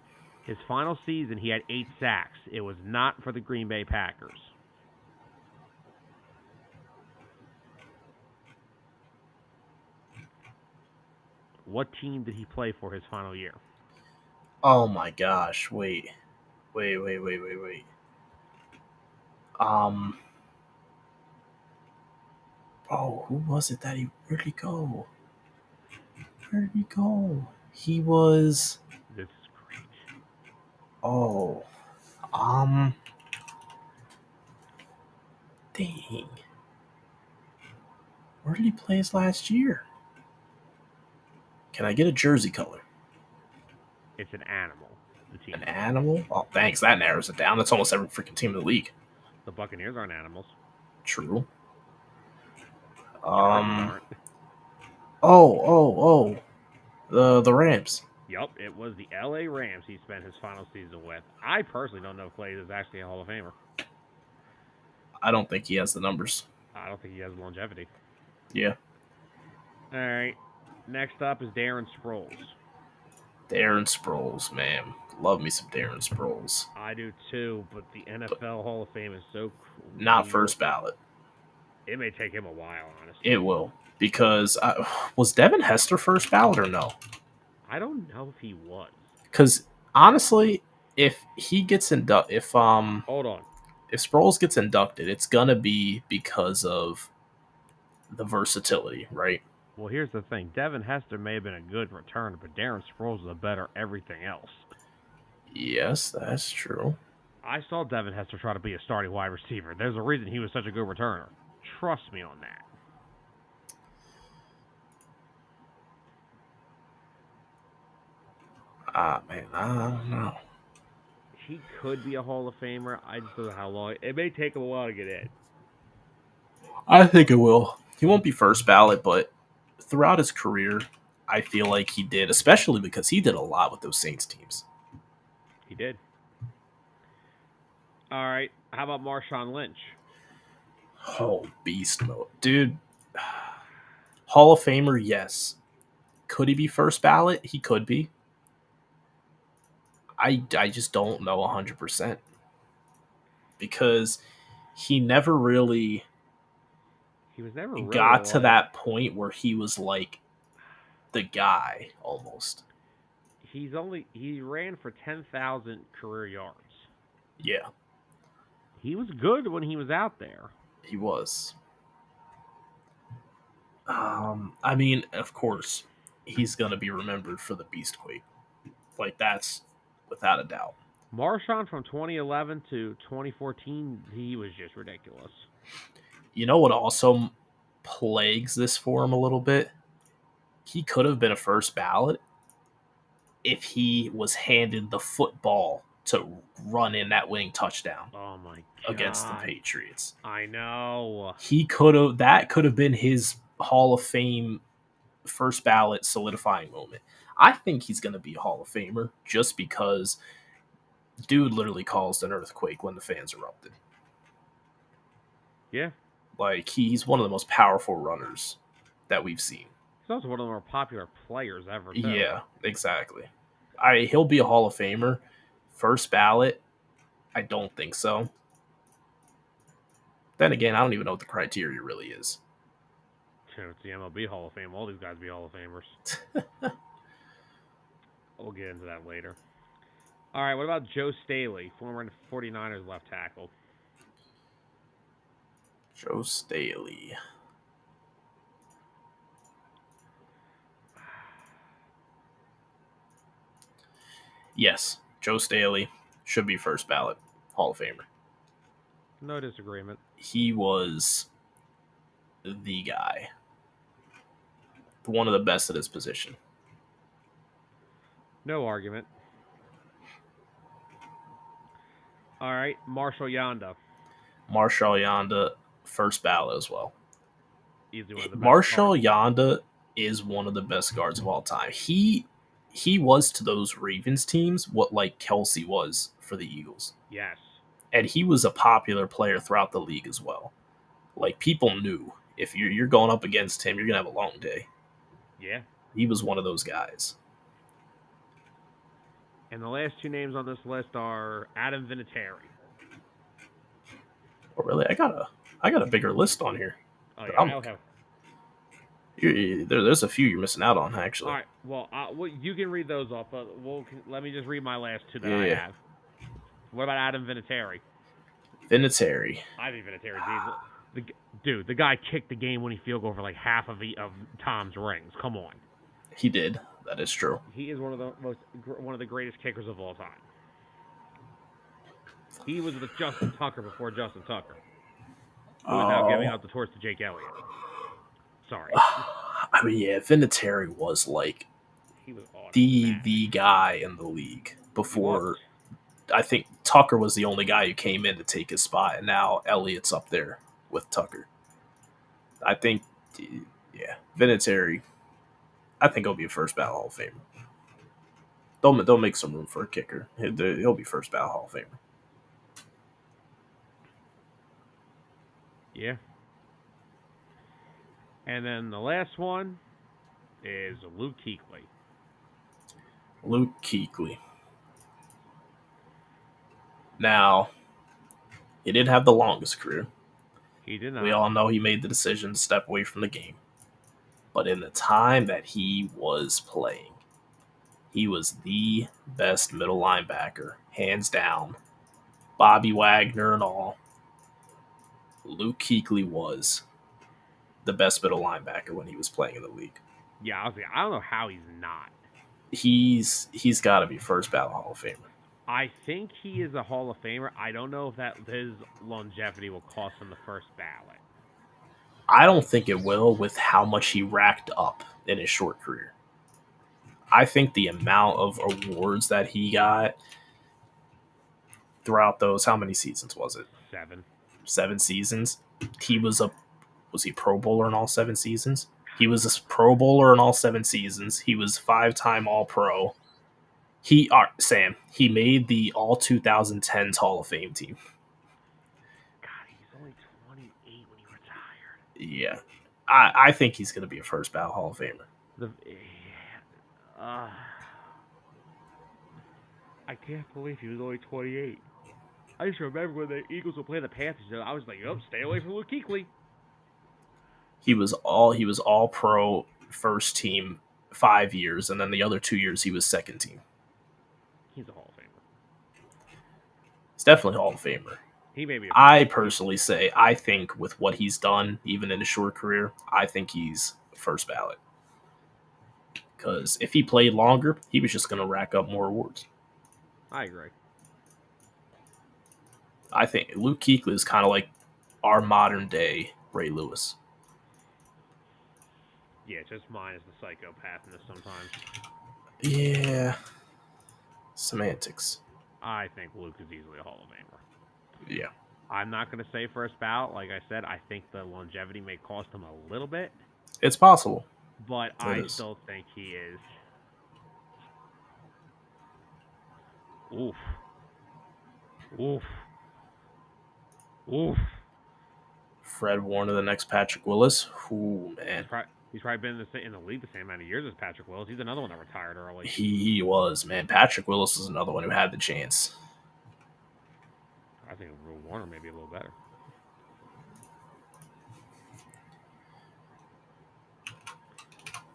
His final season, he had 8 sacks. It was not for the Green Bay Packers. What team did he play for his final year? oh my gosh! Wait. Um. Oh, who was it that he? Where'd he go? Where did he go? He was. This is great. Oh. Dang. Where did he play his last year? Can I get a jersey color? It's an animal. The team. An animal? Oh, thanks. That narrows it down. That's almost every freaking team in the league. The Buccaneers aren't animals. True. Chargers aren't. The Rams. Yup, it was the LA Rams he spent his final season with. I personally don't know if Clay is actually a Hall of Famer. I don't think he has the numbers. I don't think he has longevity. Yeah. All right. Next up is Darren Sproles. Darren Sproles, man. Love me some Darren Sproles. I do too, but the NFL Hall of Fame is so not first ballot. It may take him a while, honestly. It will. Because was Devin Hester first ballot or no? I don't know if he was. Because honestly, if he gets inducted, hold on, if Sproles gets inducted, it's gonna be because of the versatility, right? Well, here's the thing: Devin Hester may have been a good returner, but Darren Sproles is a better everything else. Yes, that's true. I saw Devin Hester try to be a starting wide receiver. There's a reason he was such a good returner. Trust me on that. Man, I don't know. he could be a Hall of Famer. I just don't know how long. It may take him a while to get in. I think it will. He won't be first ballot, but throughout his career, I feel like he did, especially because he did a lot with those Saints teams. He did. All right. How about Marshawn Lynch? Oh, beast mode. Dude, Hall of Famer, yes. Could he be first ballot? He could be. I just don't know 100% because he never really He was never really got to like. that point where he was like the guy almost. He ran for 10,000 career yards. Yeah, He was good when he was out there. he was. I mean, of course, he's gonna be remembered for the Beastquake. Like that's without a doubt. Marshawn from 2011 to 2014, he was just ridiculous. You know what also plagues this for him a little bit? He could have been a first ballot if he was handed the football to run in that winning touchdown Oh my against the god. Patriots. I know. He could have that could have been his Hall of Fame first ballot solidifying moment. I think he's going to be a Hall of Famer just because dude literally caused an earthquake when the fans erupted. Yeah. Like he's one of the most powerful runners that we've seen. He's also one of the more popular players ever, too. Yeah, exactly. He'll be a Hall of Famer. First ballot, I don't think so. Then again, I don't even know what the criteria really is. It's the MLB Hall of Fame. All these guys be Hall of Famers. We'll get into that later. All right, what about Joe Staley, former 49ers left tackle? Joe Staley. Yes, Joe Staley should be first ballot Hall of Famer. No disagreement. He was the guy. One of the best at his position. No argument. All right, Marshall Yanda. Marshall Yanda, first ballot as well. Easily one of the best. Marshall Yanda is one of the best guards of all time. He was to those Ravens teams what like Kelsey was for the Eagles. Yes. And he was a popular player throughout the league as well. Like people knew if you're going up against him, you're gonna have a long day. Yeah. He was one of those guys. And the last two names on this list are Adam Vinatieri. Oh, really? I got a bigger list on here. Oh yeah, I'll have. There's a few you're missing out on actually. All right. Well, you can read those off, but let me just read my last two that Yeah. I have. What about Adam Vinatieri? Vinatieri. I think Vinatieri's the guy kicked the game-winning field goal for like half of Tom's rings. Come on. He did. That is true. He is one of the greatest kickers of all time. He was with Justin Tucker before Justin Tucker, who is now giving out the torch to Jake Elliott. Sorry. I mean, yeah, Vinatieri was like he was awesome, the guy in the league before. I think Tucker was the only guy who came in to take his spot, and now Elliott's up there with Tucker. I think, yeah, Vinatieri. I think he'll be a first ballot Hall of Famer. They'll make some room for a kicker. He'll be first ballot Hall of Famer. Yeah. And then the last one is Luke Kuechly. Luke Kuechly. Now, he didn't have the longest career. He did not. We all know he made the decision to step away from the game. But in the time that he was playing, he was the best middle linebacker, hands down. Bobby Wagner and all. Luke Kuechly was the best middle linebacker when he was playing in the league. Yeah, I don't know how he's not. He's got to be first ballot Hall of Famer. I think he is a Hall of Famer. I don't know if that his longevity will cost him the first ballot. I don't think it will with how much he racked up in his short career. I think the amount of awards that he got throughout those. How many seasons was it? 7. 7 seasons. He was he Pro Bowler in all 7 seasons? He was a Pro Bowler in all 7 seasons. He was 5-time All Pro. He made the All 2010s Hall of Fame team. God, he's only 28 when he retired. Yeah, I think he's going to be a first ballot Hall of Famer. Uh, I can't believe he was only 28. I just remember when the Eagles were playing the Panthers. I was like, "Oh, stay away from Luke Kuechly." He was all pro first team 5 years, and then the other 2 years he was second team. He's a Hall of Famer. He's definitely a Hall of Famer. He may be. I personally say I think with what he's done, even in his short career, I think he's first ballot. Because if he played longer, he was just going to rack up more awards. I agree. I think Luke Kuechly is kind of like our modern day Ray Lewis. Yeah, just mine is the psychopathness sometimes. Yeah. Semantics. I think Luke is easily a Hall of Famer. Yeah. I'm not going to say first ballot. Like I said, I think the longevity may cost him a little bit. It's possible. But I still think he is. Oof. Oof. Oof. Fred Warner, the next Patrick Willis. Ooh, man. He's probably been in the league the same amount of years as Patrick Willis. He's another one that retired early. He was, man. Patrick Willis is another one who had the chance. I think Warner may be a little better.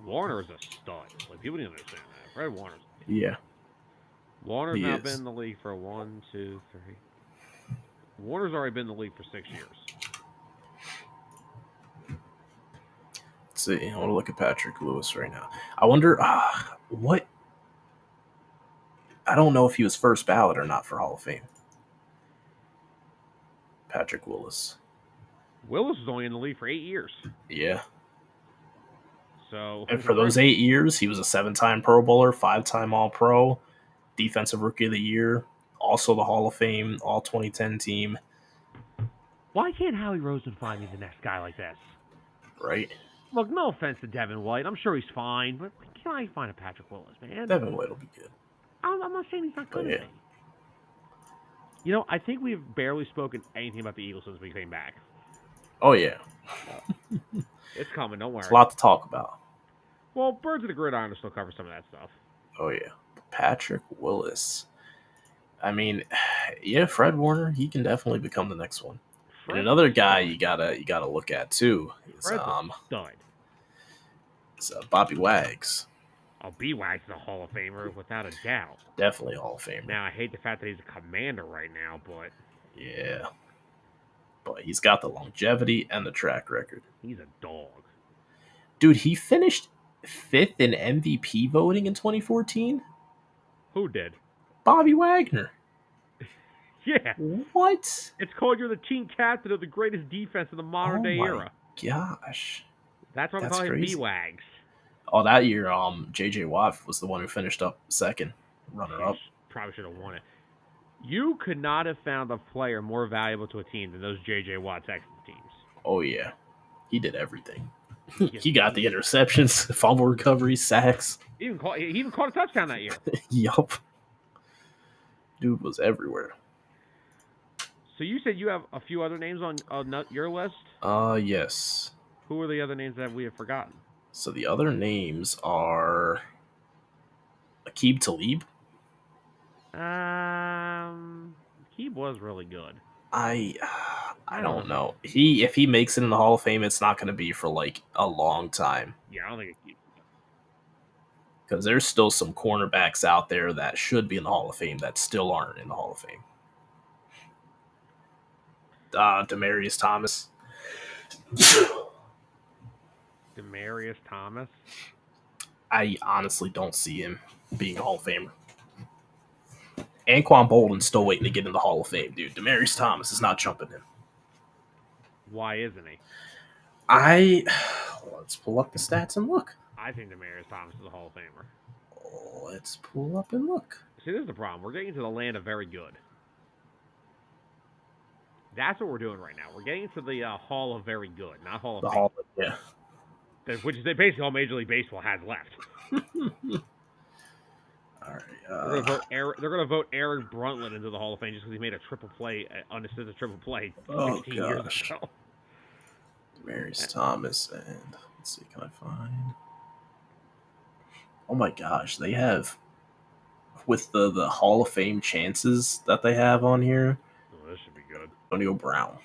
Warner is a stud. Like, people didn't understand that. Fred Warner's. Yeah. Warner's now been in the league for 1, 2, 3. Warner's already been in the league for 6 years. Let's see. I want to look at Patrick Lewis right now. I wonder what. I don't know if he was first ballot or not for Hall of Fame. Patrick Willis. Willis was only in the league for 8 years. Yeah. So, and for those 8 years, he was a 7-time Pro Bowler, 5-time All Pro, Defensive Rookie of the Year, also the Hall of Fame, All 2010 team. Why can't Howie Roseman find me the next guy like this? Right. Look, no offense to Devin White. I'm sure he's fine, but why can't I find a Patrick Willis, man? Devin White will be good. I'm not saying he's not good to be. You know, I think we've barely spoken anything about the Eagles since we came back. Oh, yeah. It's coming, don't worry. There's a lot to talk about. Well, Birds of the Gridiron will still cover some of that stuff. Oh, yeah. Patrick Willis. I mean, yeah, Fred Warner, he can definitely become the next one. And another guy you gotta look at too is stud. Bobby Wags. Oh, B-Wags is a Hall of Famer without a doubt. Definitely a Hall of Famer. Now I hate the fact that he's a commander right now, but yeah, but he's got the longevity and the track record. He's a dog, dude. He finished 5th in MVP voting in 2014. Who did? Bobby Wagner. Yeah. What? It's called you're the team captain of the greatest defense in the modern day era. Gosh. That's why I'm calling him B-Wags. Oh, that year, J.J. Watt was the one who finished up second, runner-up. Probably should have won it. You could not have found a player more valuable to a team than those J.J. Watt Texans teams. Oh, yeah. He did everything. He got the interceptions, fumble recovery, sacks. He even caught a touchdown that year. Yup. Dude was everywhere. So you said you have a few other names on your list? Yes. Who are the other names that we have forgotten? So the other names are Aqib Talib. Aqib was really good. I don't know. If he makes it in the Hall of Fame, it's not going to be for like a long time. Yeah, I don't think Aqib. Because there's still some cornerbacks out there that should be in the Hall of Fame that still aren't in the Hall of Fame. Demaryius Thomas. Demaryius Thomas? I honestly don't see him being a Hall of Famer. Anquan Bolden's still waiting to get in the Hall of Fame, dude. Demaryius Thomas is not jumping in. Why isn't he? Let's pull up the stats and look. I think Demaryius Thomas is a Hall of Famer. Let's pull up and look. See, this is the problem. We're getting to the land of very good. That's what we're doing right now. We're getting to the Hall of Very Good, not Hall of The Fame, Hall, yeah. which is basically all Major League Baseball has left. All right. They're gonna vote Eric Bruntlett into the Hall of Fame just because he made a triple play, unassisted triple play, Oh 16 years gosh. ago. Mary's Thomas and let's see, can I find? Oh my gosh, they have with the Hall of Fame chances that they have on here. Oh, this should be good. Antonio Brown.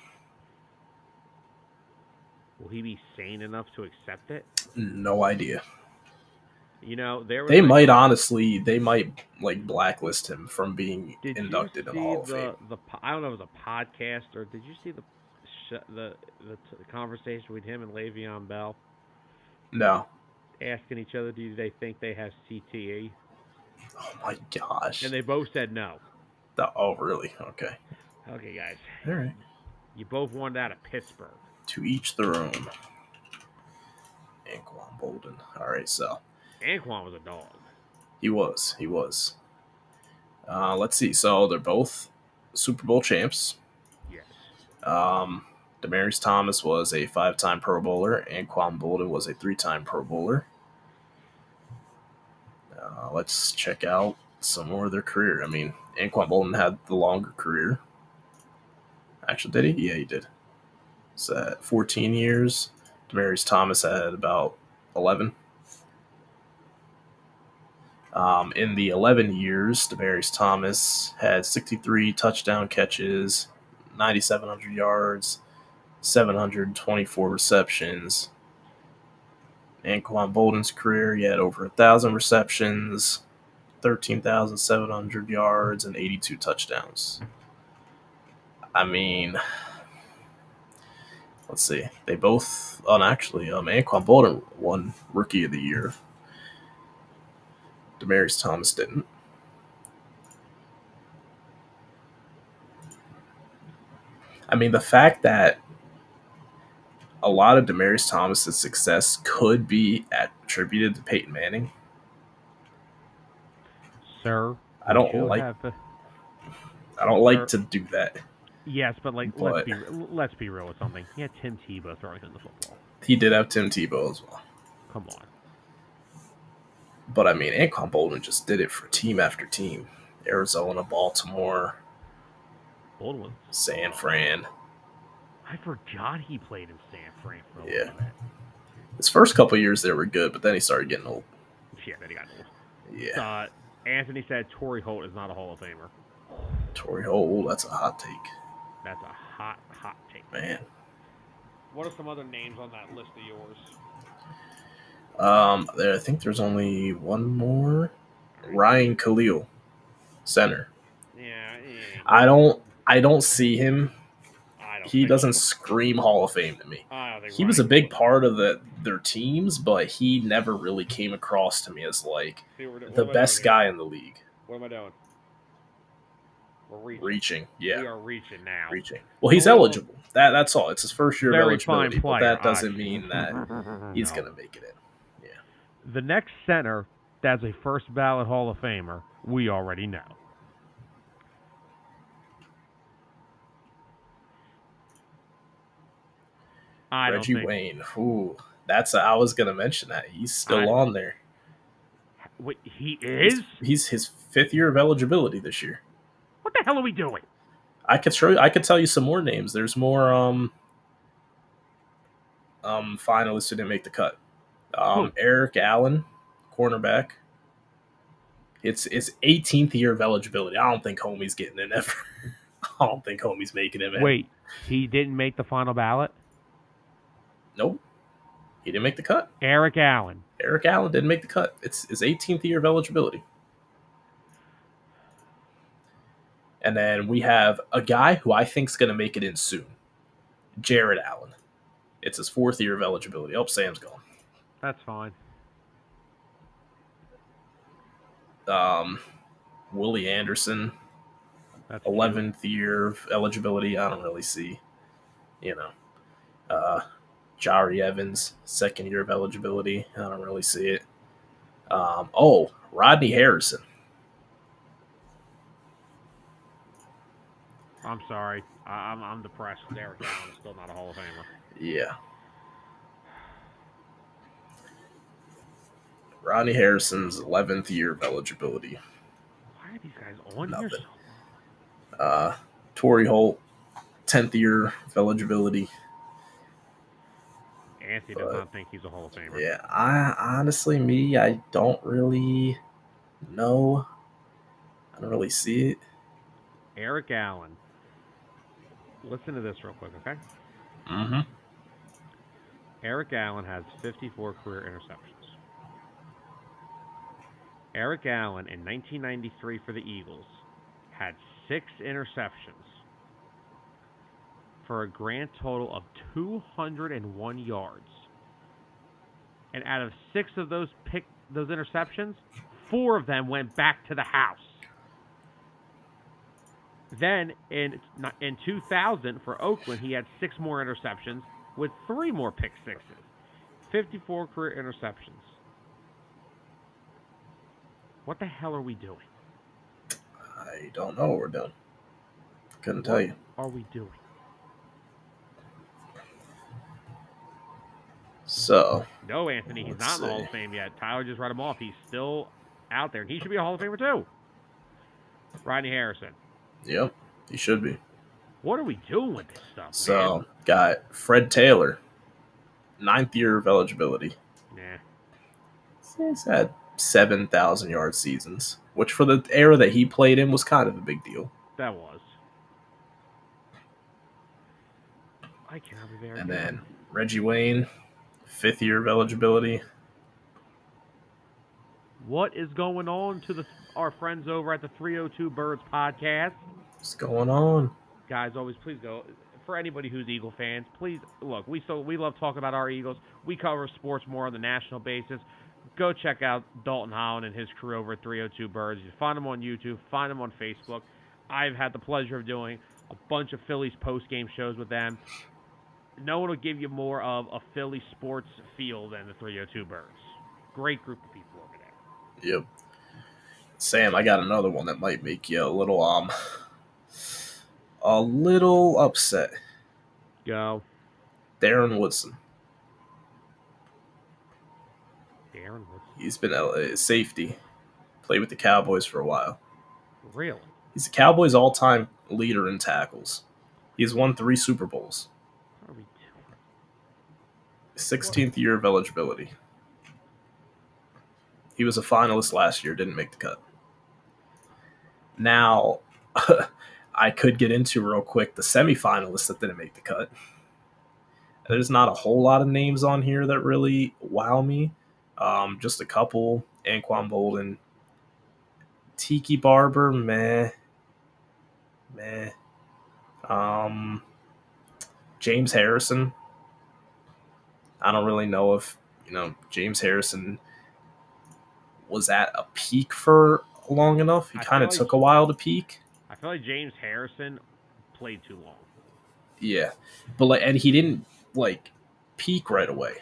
Will he be sane enough to accept it? No idea. You know, there was They like might a. honestly, they might like blacklist him from being Did you inducted in the see Hall of Fame. I don't know if it was a podcast or did you see the conversation with him and Le'Veon Bell No. asking each other, do they think they have CTE? Oh my gosh. And they both said no. Oh really? Okay. Okay, guys, All right. you both wanted out of Pittsburgh. To each their own. Anquan Bolden. All right, so Anquan was a dog. he was. He was. Let's see. So they're both Super Bowl champs. Yes. Demaryius Thomas was a 5-time Pro Bowler, and Anquan Bolden was a 3-time Pro Bowler. Let's check out some more of their career. I mean, Anquan Bolden had the longer career. Actually, did he? Yeah, he did. So at 14 years. Demaryius Thomas had about 11. In the 11 years, Demaryius Thomas had 63 touchdown catches, 9,700 yards, 724 receptions. Anquan Bolden's career, he had over 1,000 receptions, 13,700 yards, and 82 touchdowns. I mean, let's see. They both, actually, Anquan Bolden won Rookie of the Year. Demaryius Thomas didn't. I mean, the fact that a lot of Demaryius Thomas's success could be attributed to Peyton Manning. Sir, I would don't you like. have I don't like Sir, to do that. yes, but like But let's be real with something. He had Tim Tebow throwing him the football. he did have Tim Tebow as well. Come on. But I mean, Anquan Bolden just did it for team after team. Arizona, Baltimore, Baldwin. San Fran. I forgot he played in San Fran for a Yeah. little bit. His first couple years they were good, but then he started getting old. Yeah, then he got old. Yeah. Anthony said Torrey Holt is not a Hall of Famer. Torrey Holt, that's a hot take. That's a hot take. Man. What are some other names on that list of yours? I think there's only one more. Ryan Khalil, center. Yeah. I don't see him. He doesn't scream Hall of Fame to me. He was a big part of their teams, but he never really came across to me as like the best guy in the league. What am I doing? We're reaching. Yeah. We are reaching now. Well, he's eligible. That's all. It's his first year of eligibility, but that doesn't mean that he's going to make it in. Yeah. The next center that's a first ballot Hall of Famer, we already know. Reggie Wayne. Ooh, I was going to mention that. He's still on there. Wait, he is? He's his 5th year of eligibility this year. What the hell are we doing? I could tell you some more names. There's more finalists who didn't make the cut. Eric Allen, cornerback. It's his 18th year of eligibility. I don't think Homie's getting in ever. I don't think Homie's making it, man. Wait, he didn't make the final ballot? Nope. He didn't make the cut. Eric Allen didn't make the cut. It's his 18th year of eligibility. And then we have a guy who I think is going to make it in soon. Jared Allen. It's his 4th year of eligibility. Oh, Sam's gone. That's fine. Willie Anderson. That's 11th year of eligibility. I don't really see. Jari Evans, 2nd year of eligibility. I don't really see it. Rodney Harrison. I'm sorry. I'm depressed because Eric Allen is still not a Hall of Famer. Yeah. Ronnie Harrison's 11th year of eligibility. Why are these guys on here Nothing. so low? Torrey Holt, 10th year of eligibility. Anthony does not think he's a Hall of Famer. Yeah, I don't really know. I don't really see it. Eric Allen. Listen to this real quick, okay? Mm-hmm. Eric Allen has 54 career interceptions. Eric Allen in 1993 for the Eagles had 6 interceptions for a grand total of 201 yards. And out of 6 of those interceptions, 4 of them went back to the house. Then in 2000 for Oakland, he had 6 more interceptions with 3 more pick sixes. 54 career interceptions. What the hell are we doing? I don't know what we're doing. Couldn't tell you. What are we doing? So. No, Anthony, he's not in the Hall of Fame yet. Tyler just read him off. He's still out there. He should be a Hall of Famer too. Rodney Harrison. Yep, he should be. What are we doing with this stuff, So, man? got Fred Taylor, 9th year of eligibility. Nah. He's had 7,000 yard seasons, which for the era that he played in was kind of a big deal. That was. I cannot be very And good. then Reggie Wayne, 5th year of eligibility. What is going on to our friends over at the 302 Birds podcast? What's going on? Guys, always please go. For anybody who's Eagle fans, please look. We love talking about our Eagles. We cover sports more on the national basis. Go check out Dalton Holland and his crew over at 302 Birds. You find them on YouTube, find them on Facebook. I've had the pleasure of doing a bunch of Phillies post-game shows with them. No one will give you more of a Philly sports feel than the 302 Birds. Great group of people over there. Yep. Sam, I got another one that might make you a little upset. Go. Darren Woodson. Darren Woodson. He's been safety. Played with the Cowboys for a while. Really? He's the Cowboys' all-time leader in tackles. He's won 3 Super Bowls. What are we doing? 16th year of eligibility. He was a finalist last year, didn't make the cut. Now, I could get into real quick the semifinalists that didn't make the cut. There's not a whole lot of names on here that really wow me. Just a couple. Anquan Bolden. Tiki Barber, meh. James Harrison. I don't really know if, James Harrison was at a peak for long enough. He kind of took a while to peak. I feel like James Harrison played too long. Yeah. But and he didn't peak right away.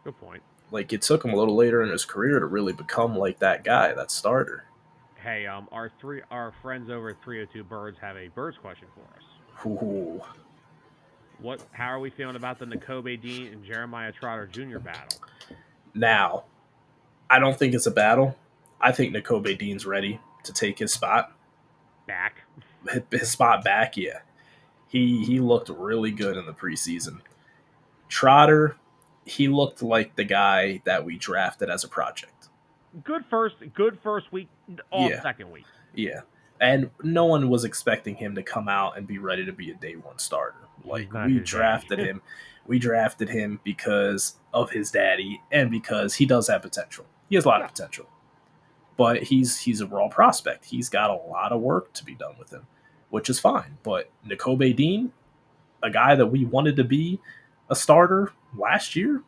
Good point. It took him a little later in his career to really become that guy, that starter. Hey, our friends over at 302 Birds have a Birds question for us. Ooh. How are we feeling about the Nakobe Dean and Jeremiah Trotter Jr. battle? Now, I don't think it's a battle. I think Nakobe Dean's ready to take his spot. Back? His spot back, yeah. He looked really good in the preseason. Trotter, he looked like the guy that we drafted as a project. Good first week, second week. Yeah. And no one was expecting him to come out and be ready to be a day one starter. We drafted him. We drafted him because of his daddy and because he does have potential. He has a lot of potential. But he's a raw prospect. He's got a lot of work to be done with him, which is fine. But Nakobe Dean, a guy that we wanted to be a starter last year,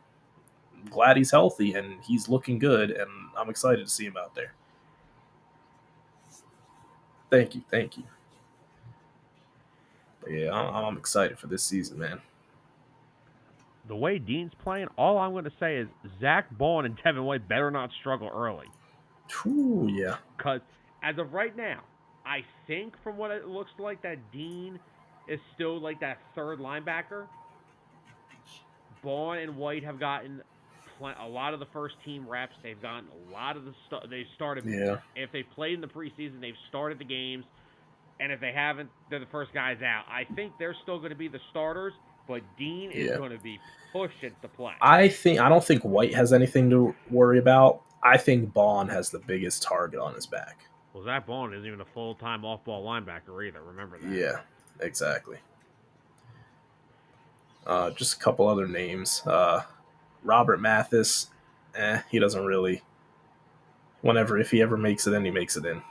I'm glad he's healthy and he's looking good, and I'm excited to see him out there. Thank you. But yeah, I'm excited for this season, man. The way Dean's playing, all I'm going to say is Zach Bond and Devin White better not struggle early. Ooh, yeah. Because as of right now, I think from what it looks like that Dean is still like that third linebacker. Bond and White have gotten a lot of the first team reps. They've gotten a lot of the stuff. They've started. Yeah. If they played in the preseason, they've started the games. And if they haven't, they're the first guys out. I think they're still going to be the starters, but Dean is Yeah. going to be pushed to play. I don't think White has anything to worry about. I think Bond has the biggest target on his back. Well, Zach Bond isn't even a full-time off-ball linebacker either. Remember that. Yeah, exactly. Just a couple other names. Robert Mathis, he doesn't really. If he ever makes it in, he makes it in.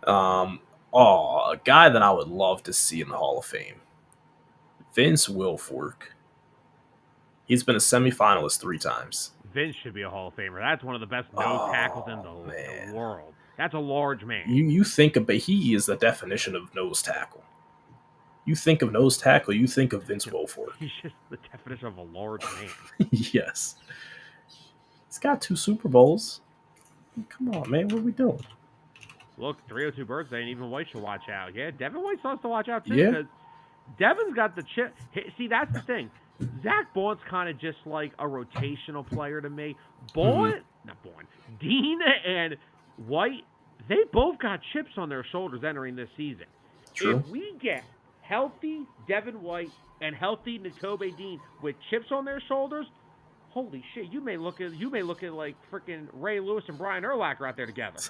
A guy that I would love to see in the Hall of Fame, Vince Wilfork. He's been a semifinalist 3 times. Vince should be a Hall of Famer. That's one of the best nose tackles in the world. That's a large man. You think about, he is the definition of nose tackle. You think of nose tackle, you think of Vince Wilfork. He's just the definition of a large man. Yes. He's got 2 Super Bowls. Come on, man. What are we doing? Look, 302 birthday, and even White should watch out. Yeah, Devin White still has to watch out, too, Yeah. because Devin's got the chip. See, that's the thing. Zach Bond's kind of just like a rotational player to me. Dean and White, they both got chips on their shoulders entering this season. True. If we get healthy Devin White and healthy Nakobe Dean with chips on their shoulders, holy shit, you may look at like freaking Ray Lewis and Brian Urlacher out there together.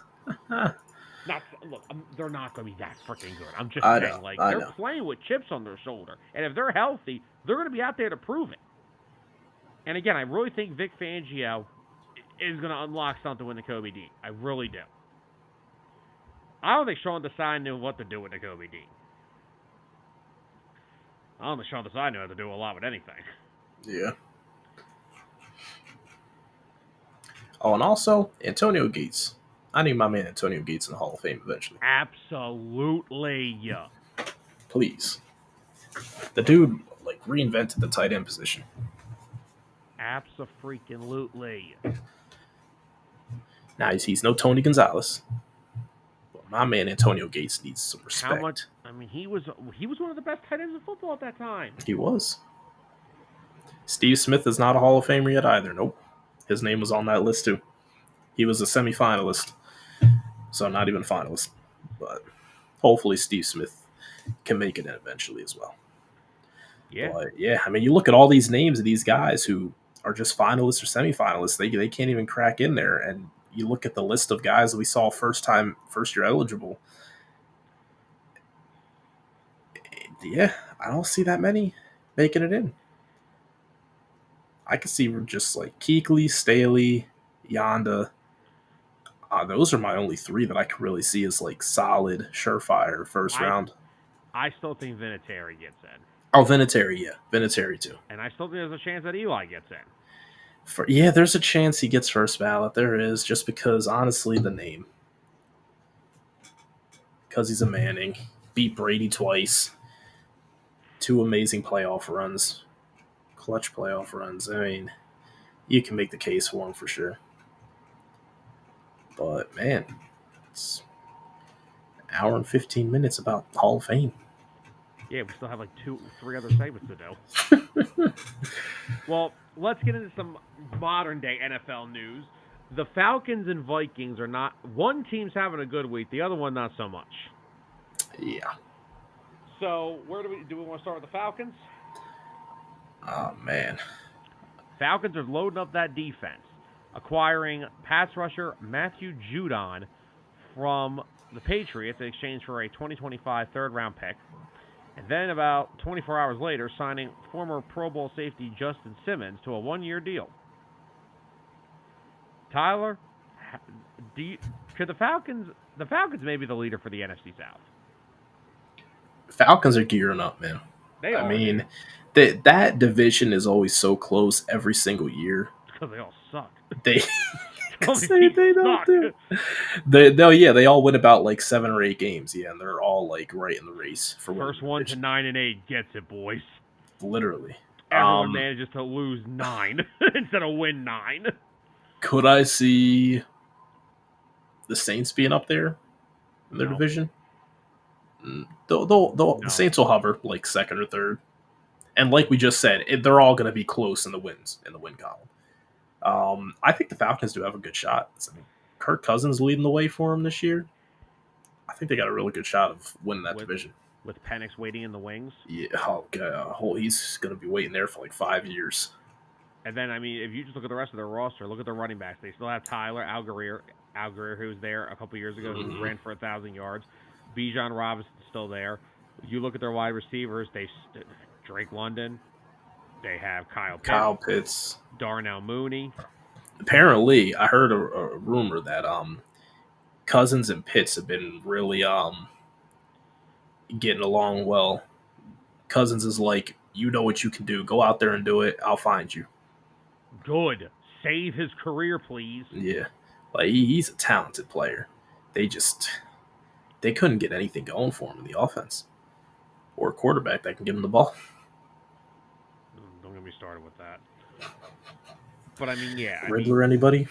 They're not going to be that freaking good. I'm just saying, they're playing with chips on their shoulder, and if they're healthy, they're going to be out there to prove it. And again, I really think Vic Fangio is going to unlock something with Nakobe Dean. I really do. I don't think Sean Desai knew what to do with Nakobe Dean. I don't think Sean Desai knew how to do a lot with anything. Yeah. Oh, and also Antonio Gates. I need my man Antonio Gates in the Hall of Fame eventually. Absolutely. Please. The dude reinvented the tight end position. Abso-freaking-lutely. Now he's no Tony Gonzalez. But my man Antonio Gates needs some respect. How much? I mean, he was one of the best tight ends in football at that time. He was. Steve Smith is not a Hall of Famer yet either. Nope. His name was on that list too. He was a semifinalist. So not even a finalist. But hopefully Steve Smith can make it in eventually as well. Yeah. But yeah, I mean, you look at all these names of these guys who are just finalists or semifinalists. They can't even crack in there. And you look at the list of guys that we saw first year eligible. Yeah, I don't see that many making it in. I could see just Kuechly, Staley, Yonda. Those are my only 3 that I could really see as solid, surefire first round. I still think Vinatieri gets in. Oh, Vinatieri, yeah. Vinatieri too. And I still think there's a chance that Eli gets in. There's a chance he gets first ballot. There is, just because, honestly, the name. Because he's a Manning. Beat Brady twice. 2 amazing playoff runs. Clutch playoff runs. I mean, you can make the case for him for sure. But, man, it's an hour and 15 minutes about Hall of Fame. Yeah, we still have 2-3 other segments to do. Well, let's get into some modern-day NFL news. The Falcons and Vikings are not... One team's having a good week, the other one not so much. Yeah. So, where do we want to start with the Falcons? Oh, man. Falcons are loading up that defense, acquiring pass rusher Matthew Judon from the Patriots in exchange for a 2025 third-round pick. And then about 24 hours later, signing former Pro Bowl safety Justin Simmons to a 1-year deal. Tyler, could the Falcons may be the leader for the NFC South? Falcons are gearing up, man. They are. I mean, that division is always so close every single year. Because they all suck. They don't do. They all win about 7 or 8 games, yeah, and they're all right in the race for first one to 9-8 gets it, boys. Literally, everyone manages to lose 9 instead of win 9. Could I see the Saints being up there in their division? The Saints will hover like second or third, and like we just said, they're all going to be close in the win column. I think the Falcons do have a good shot. I mean, Kirk Cousins leading the way for them this year. I think they got a really good shot of winning that division. With Penix waiting in the wings. Yeah, he's going to be waiting there for like 5 years. And then, I mean, if you just look at the rest of their roster, look at their running backs. They still have Tyler Algier, who was there a couple years ago, who ran for 1,000 yards. Bijan Robinson's still there. You look at their wide receivers, Drake London. They have Kyle Pitts. Darnell Mooney. Apparently, I heard a rumor that Cousins and Pitts have been really getting along well. Cousins is like, you know what you can do. Go out there and do it. I'll find you. Good. Save his career, please. Yeah. Like, he's a talented player. They couldn't get anything going for him in the offense. Or a quarterback that can give him the ball. Don't get me started with that. But, I mean, yeah. Riddler, anybody?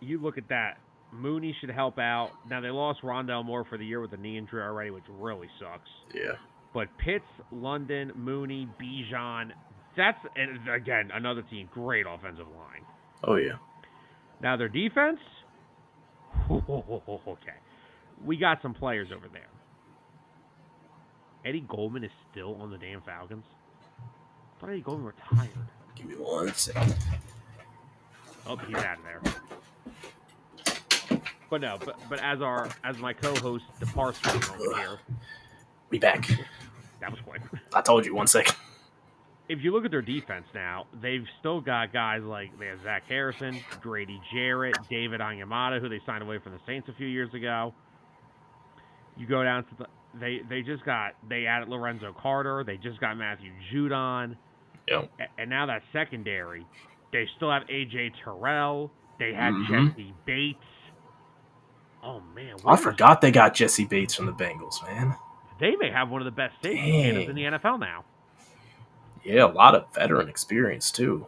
You look at that. Mooney should help out. Now, they lost Rondell Moore for the year with a knee injury already, which really sucks. Yeah. But Pitts, London, Mooney, Bijan, that's, and again, another team. Great offensive line. Oh, yeah. Now, their defense? Okay. We got some players over there. Eddie Goldman is still on the damn Falcons? I thought Eddie Goldman retired. Give me 1 second. Oh, he's out of there. But no, but as my co-host departs from over here. Be back. That was quick. I told you 1 second. If you look at their defense now, they've still got guys like they have Zach Harrison, Grady Jarrett, David Onyemata, who they signed away from the Saints a few years ago. You go down to they added Lorenzo Carter, they just got Matthew Judon. Yep. And now that secondary, they still have AJ Terrell, they had Jesse Bates. Oh man, I forgot they got Jesse Bates from the Bengals, man. They may have one of the best safety standards in the NFL now. Yeah, a lot of veteran experience, too.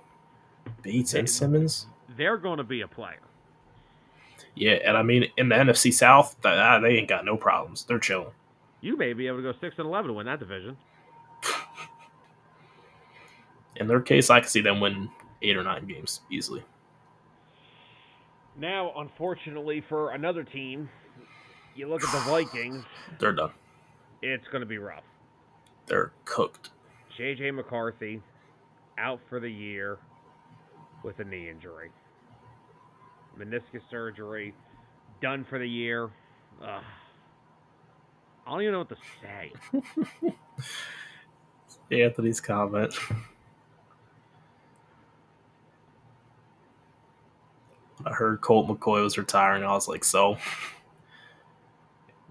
Bates and Simmons. They're going to be a player. Yeah, and I mean, in the NFC South, they ain't got no problems. They're chilling. You may be able to go 6-11 to win that division. In their case, I can see them win 8 or 9 games easily. Now, unfortunately, for another team, you look at the Vikings. They're done. It's going to be rough. They're cooked. J.J. McCarthy out for the year with a knee injury. Meniscus surgery, done for the year. I don't even know what to say. Anthony's comment. I heard Colt McCoy was retiring. I was like, so?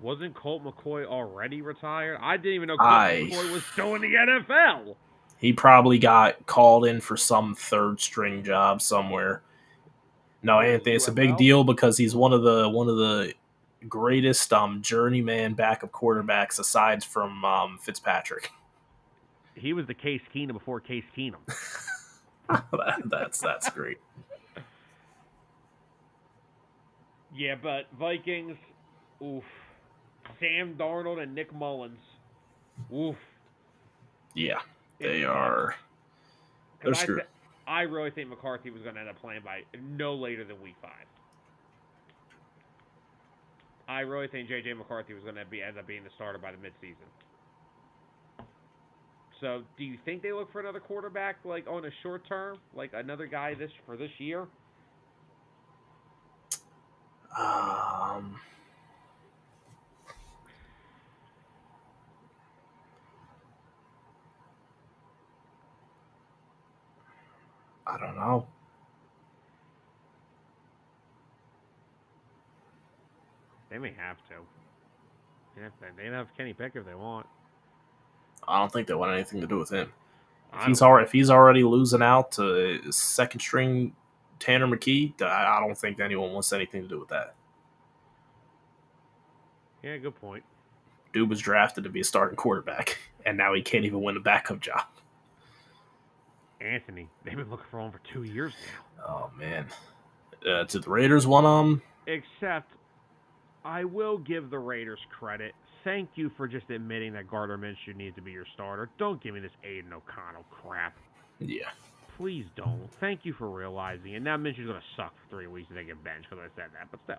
Wasn't Colt McCoy already retired? I didn't even know Colt McCoy was still in the NFL. He probably got called in for some third string job somewhere. No, Anthony, it's a big deal because he's one of the greatest journeyman backup quarterbacks aside from Fitzpatrick. He was the Case Keenum before Case Keenum. That's great. Yeah, but Vikings, oof. Sam Darnold and Nick Mullins, oof. Yeah, they are. They're screwed. I really think McCarthy was going to end up playing by no later than week 5. I really think J.J. McCarthy was going to end up being the starter by the midseason. So, do you think they look for another quarterback, like on a short term, like another guy for this year? I don't know. They may have to. They can have Kenny Pickett if they want. I don't think they want anything to do with him. If he's already losing out to second string Tanner McKee, I don't think anyone wants anything to do with that. Yeah, good point. Dude was drafted to be a starting quarterback, and now he can't even win a backup job. Anthony, they've been looking for him for 2 years now. Oh, man. Did the Raiders want him? Except, I will give the Raiders credit. thank you for just admitting that Gardner Minshew needs to be your starter. Don't give me this Aiden O'Connell crap. Yeah. Please don't. Thank you for realizing it. Now Minshew's going to suck for 3 weeks and they get benched because I said that, but still.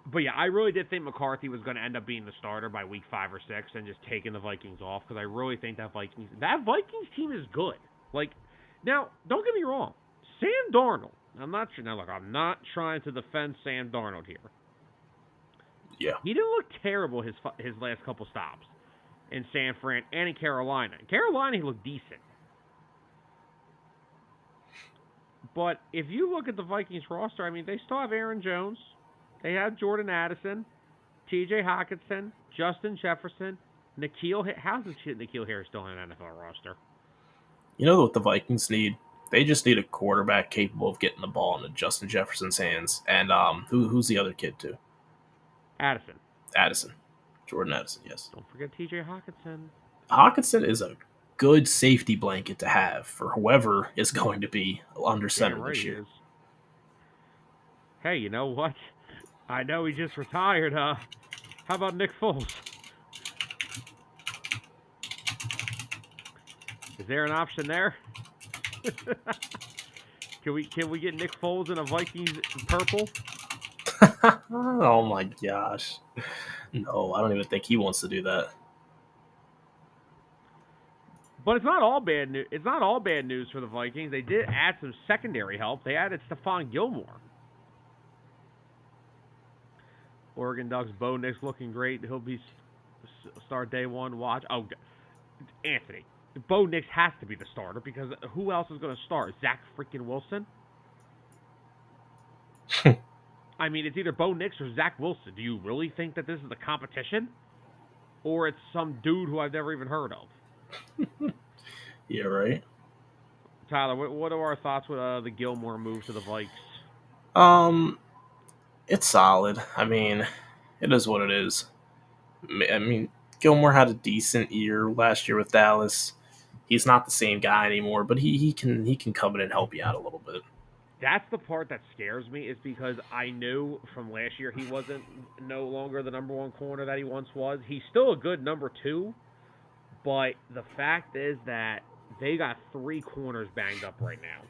But yeah, I really did think McCarthy was going to end up being the starter by week 5 or 6 and just taking the Vikings off because I really think that Vikings team is good. Like, now, don't get me wrong. Sam Darnold. I'm not trying to defend Sam Darnold here. Yeah. He didn't look terrible his last couple stops in San Fran and in Carolina. In Carolina, he looked decent. But if you look at the Vikings roster, I mean, they still have Aaron Jones. They have Jordan Addison, T.J. Hockenson, Justin Jefferson, N'Keal Harris. How's N'Keal Harris still on an NFL roster? You know what the Vikings need? They just need a quarterback capable of getting the ball into Justin Jefferson's hands. And who's the other kid too? Addison. Jordan Addison, yes. Don't forget T.J. Hockenson. Hockenson is a good safety blanket to have for whoever is going to be under center this year. Hey, you know what? I know he just retired. How about Nick Foles? Is there an option there? Can we get Nick Foles in a Vikings purple? Oh my gosh. No, I don't even think he wants to do that. But it's not all bad news. It's not all bad news for the Vikings. They did add some secondary help. They added Stephon Gilmore. Oregon Ducks, Bo Nix looking great. He'll be start day one. Watch. Oh, Anthony. Bo Nix has to be the starter because who else is going to start? Zach freaking Wilson? I mean, it's either Bo Nix or Zach Wilson. Do you really think that this is the competition? Or it's some dude who I've never even heard of? Yeah, right. Tyler, what are our thoughts with the Gilmore move to the Vikes? It's solid. I mean, it is what it is. I mean, Gilmore had a decent year last year with Dallas. He's not the same guy anymore, but he can come in and help you out a little bit. That's the part that scares me, is because I knew from last year he wasn't no longer the number one corner that he once was. He's still a good number 2, but the fact is that they got 3 corners banged up right now.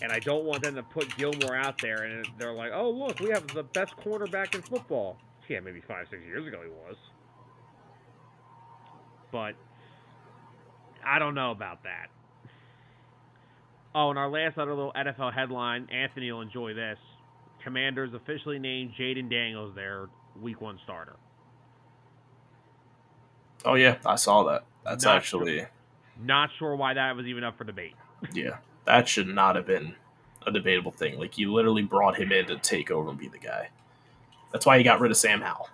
And I don't want them to put Gilmore out there and they're like, oh, look, we have the best cornerback in football. Yeah, maybe 5-6 years ago he was. But I don't know about that. Oh, and our last other little NFL headline, Anthony will enjoy this. Commanders officially named Jaden Daniels their Week 1 starter. Oh, yeah, I saw that. That's not sure why that was even up for debate. Yeah, that should not have been a debatable thing. Like, you literally brought him in to take over and be the guy. That's why you got rid of Sam Howell.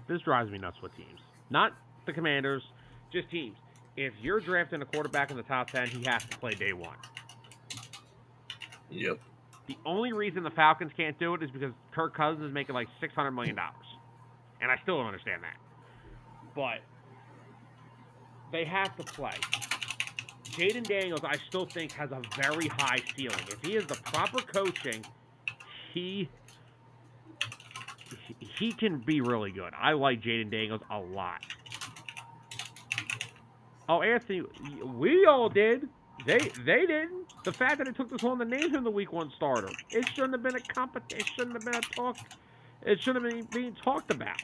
This drives me nuts with teams. Not the Commanders, just teams. If you're drafting a quarterback in the top 10, he has to play day 1. Yep. The only reason the Falcons can't do it is because Kirk Cousins is making like $600 million. And I still don't understand that. But they have to play. Jaden Daniels, I still think, has a very high ceiling. If he has the proper coaching, he can be really good. I like Jaden Daniels a lot. Oh, Anthony, we all did. They didn't. The fact that it took this long to name him the Week 1 starter, it shouldn't have been a competition. It shouldn't have been a talk. It shouldn't have been being talked about.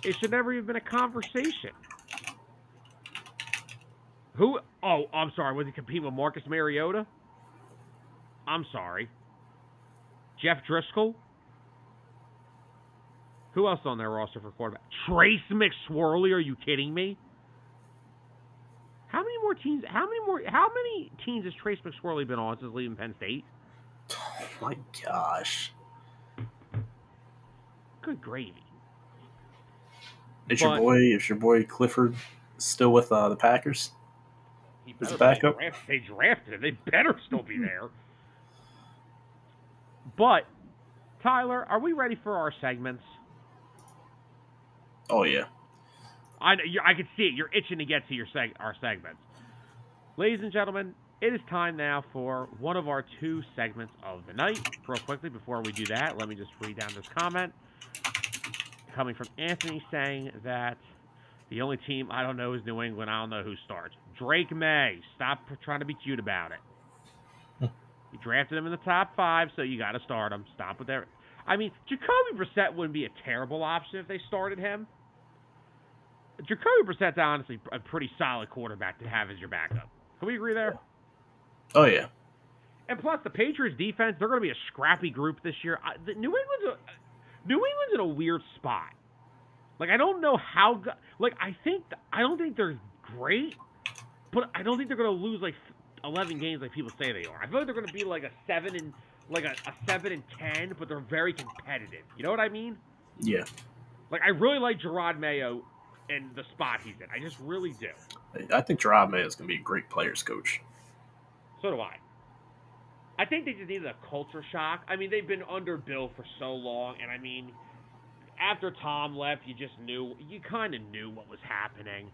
It should never have been a conversation. Who? Oh, I'm sorry. Was he competing with Marcus Mariota? I'm sorry. Jeff Driscoll? Who else on their roster for quarterback? Trace McSorley? Are you kidding me? How many teams has Trace McSorley been on since leaving Penn State? Oh my gosh. Good gravy. Is your boy Clifford still with the Packers? Is it backup? They drafted him. They better still be there. But, Tyler, are we ready for our segments? Oh, yeah. I can see it. You're itching to get to our segments. Ladies and gentlemen, It is time now for one of our two segments of the night. Real quickly, before we do that, let me just read down this comment coming from Anthony saying that the only team I don't know is New England. I don't know who starts. Drake May. Stop trying to be cute about it. You drafted him in the top 5, so you got to start him. Stop with that. I mean, Jacoby Brissett wouldn't be a terrible option if they started him. Jacoby Brissett's honestly a pretty solid quarterback to have as your backup. Can we agree there? Oh, yeah. And plus, the Patriots' defense, they're going to be a scrappy group this year. New England's in a weird spot. Like, I don't know how. Like, I don't think they're great, but I don't think they're going to lose like 11 games like people say they are. I feel like they're going to be like a 7-10, but they're very competitive. You know what I mean? Yeah. Like, I really like Gerard Mayo and the spot he's in. I just really do. I think Gerard Mayo is going to be a great players coach. So do I. I think they just needed a culture shock. I mean, they've been under Bill for so long, and I mean, after Tom left, you kind of knew what was happening.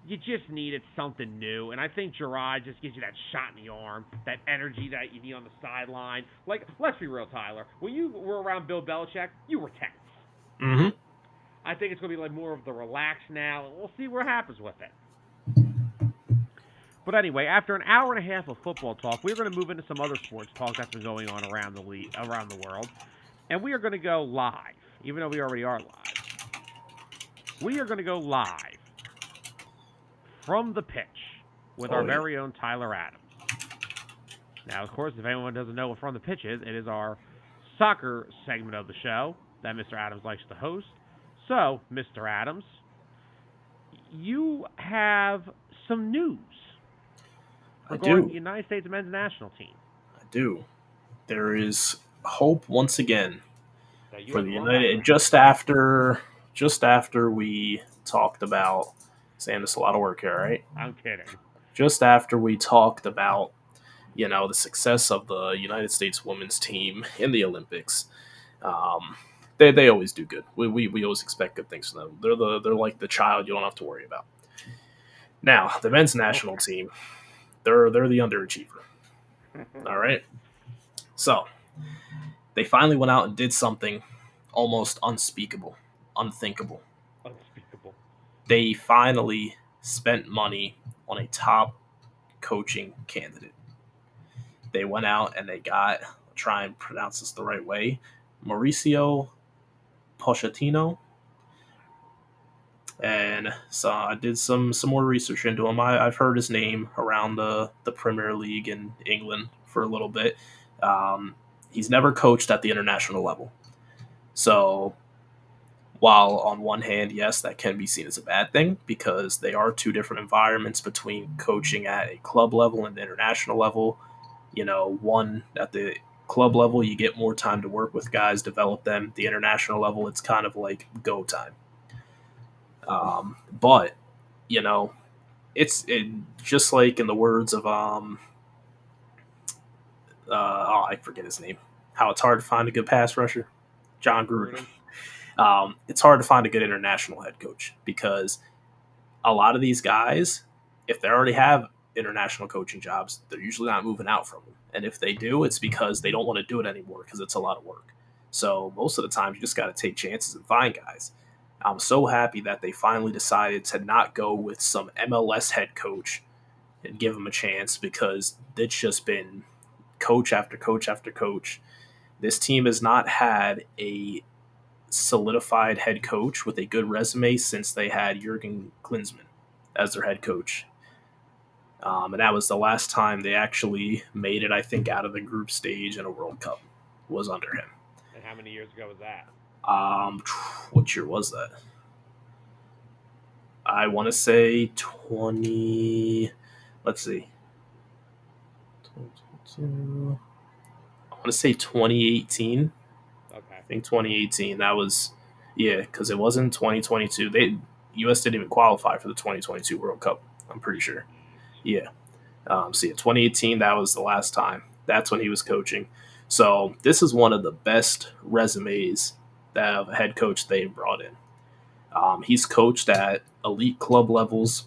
You just needed something new, and I think Gerard just gives you that shot in the arm, that energy that you need on the sideline. Like, let's be real, Tyler. When you were around Bill Belichick, you were tense. Mm-hmm. I think it's going to be like more of the relax now, and we'll see what happens with it. But anyway, after an hour and a half of football talk, we're going to move into some other sports talk that's been going on around the world, and we are going to go live, even though we already are live. We are going to go live from the pitch with our very own Tyler Adams. Now, of course, if anyone doesn't know what From the Pitch is, it is our soccer segment of the show that Mr. Adams likes to host. So, Mr. Adams, you have some news regarding the United States men's national team. I do. There is hope once again for the United. Just after we talked about, Sam, it's a lot of work here, right? I'm kidding. Just after we talked about, the success of the United States women's team in the Olympics, they always do good. We always expect good things from them. They're like the child you don't have to worry about. Now, the men's national team, they're the underachiever. All right. So they finally went out and did something almost unspeakable, unthinkable. Unspeakable. They finally spent money on a top coaching candidate. They went out and they got, I'll try and pronounce this the right way, Mauricio Pochettino. And so I did some more research into him. I've heard his name around the Premier League in England for a little bit. He's never coached at the international level. So while on one hand, yes, that can be seen as a bad thing because they are two different environments between coaching at a club level and the international level. One at the club level, you get more time to work with guys, develop them. The international level, it's kind of like go time. But it's just like in the words of I forget his name. How it's hard to find a good pass rusher, John Gruden. It's hard to find a good international head coach because a lot of these guys, if they already have international coaching jobs, they're usually not moving out from them. And if they do, it's because they don't want to do it anymore because it's a lot of work. So most of the time, you just got to take chances and find guys. I'm so happy that they finally decided to not go with some MLS head coach and give him a chance because it's just been coach after coach after coach. This team has not had a solidified head coach with a good resume since they had Jurgen Klinsmann as their head coach. And that was the last time they actually made it, I think, out of the group stage in a World Cup was under him. And how many years ago was that? What year was that? I want to say 20. Let's see. 2022. I want to say 2018. Okay. I think 2018. That was, because it wasn't 2022. U.S. didn't even qualify for the 2022 World Cup. I'm pretty sure. Yeah. 2018. That was the last time. That's when he was coaching. So this is one of the best resumes that of a head coach they brought in. He's coached at elite club levels.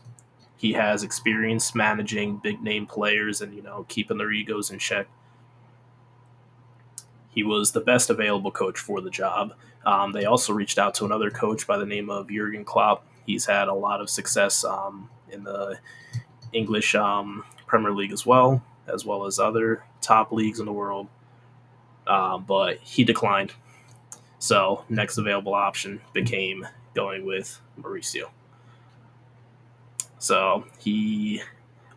He has experience managing big name players and keeping their egos in check. He was the best available coach for the job. They also reached out to another coach by the name of Jurgen Klopp. He's had a lot of success in the English Premier League as well as other top leagues in the world. But he declined. So next available option became going with Mauricio. So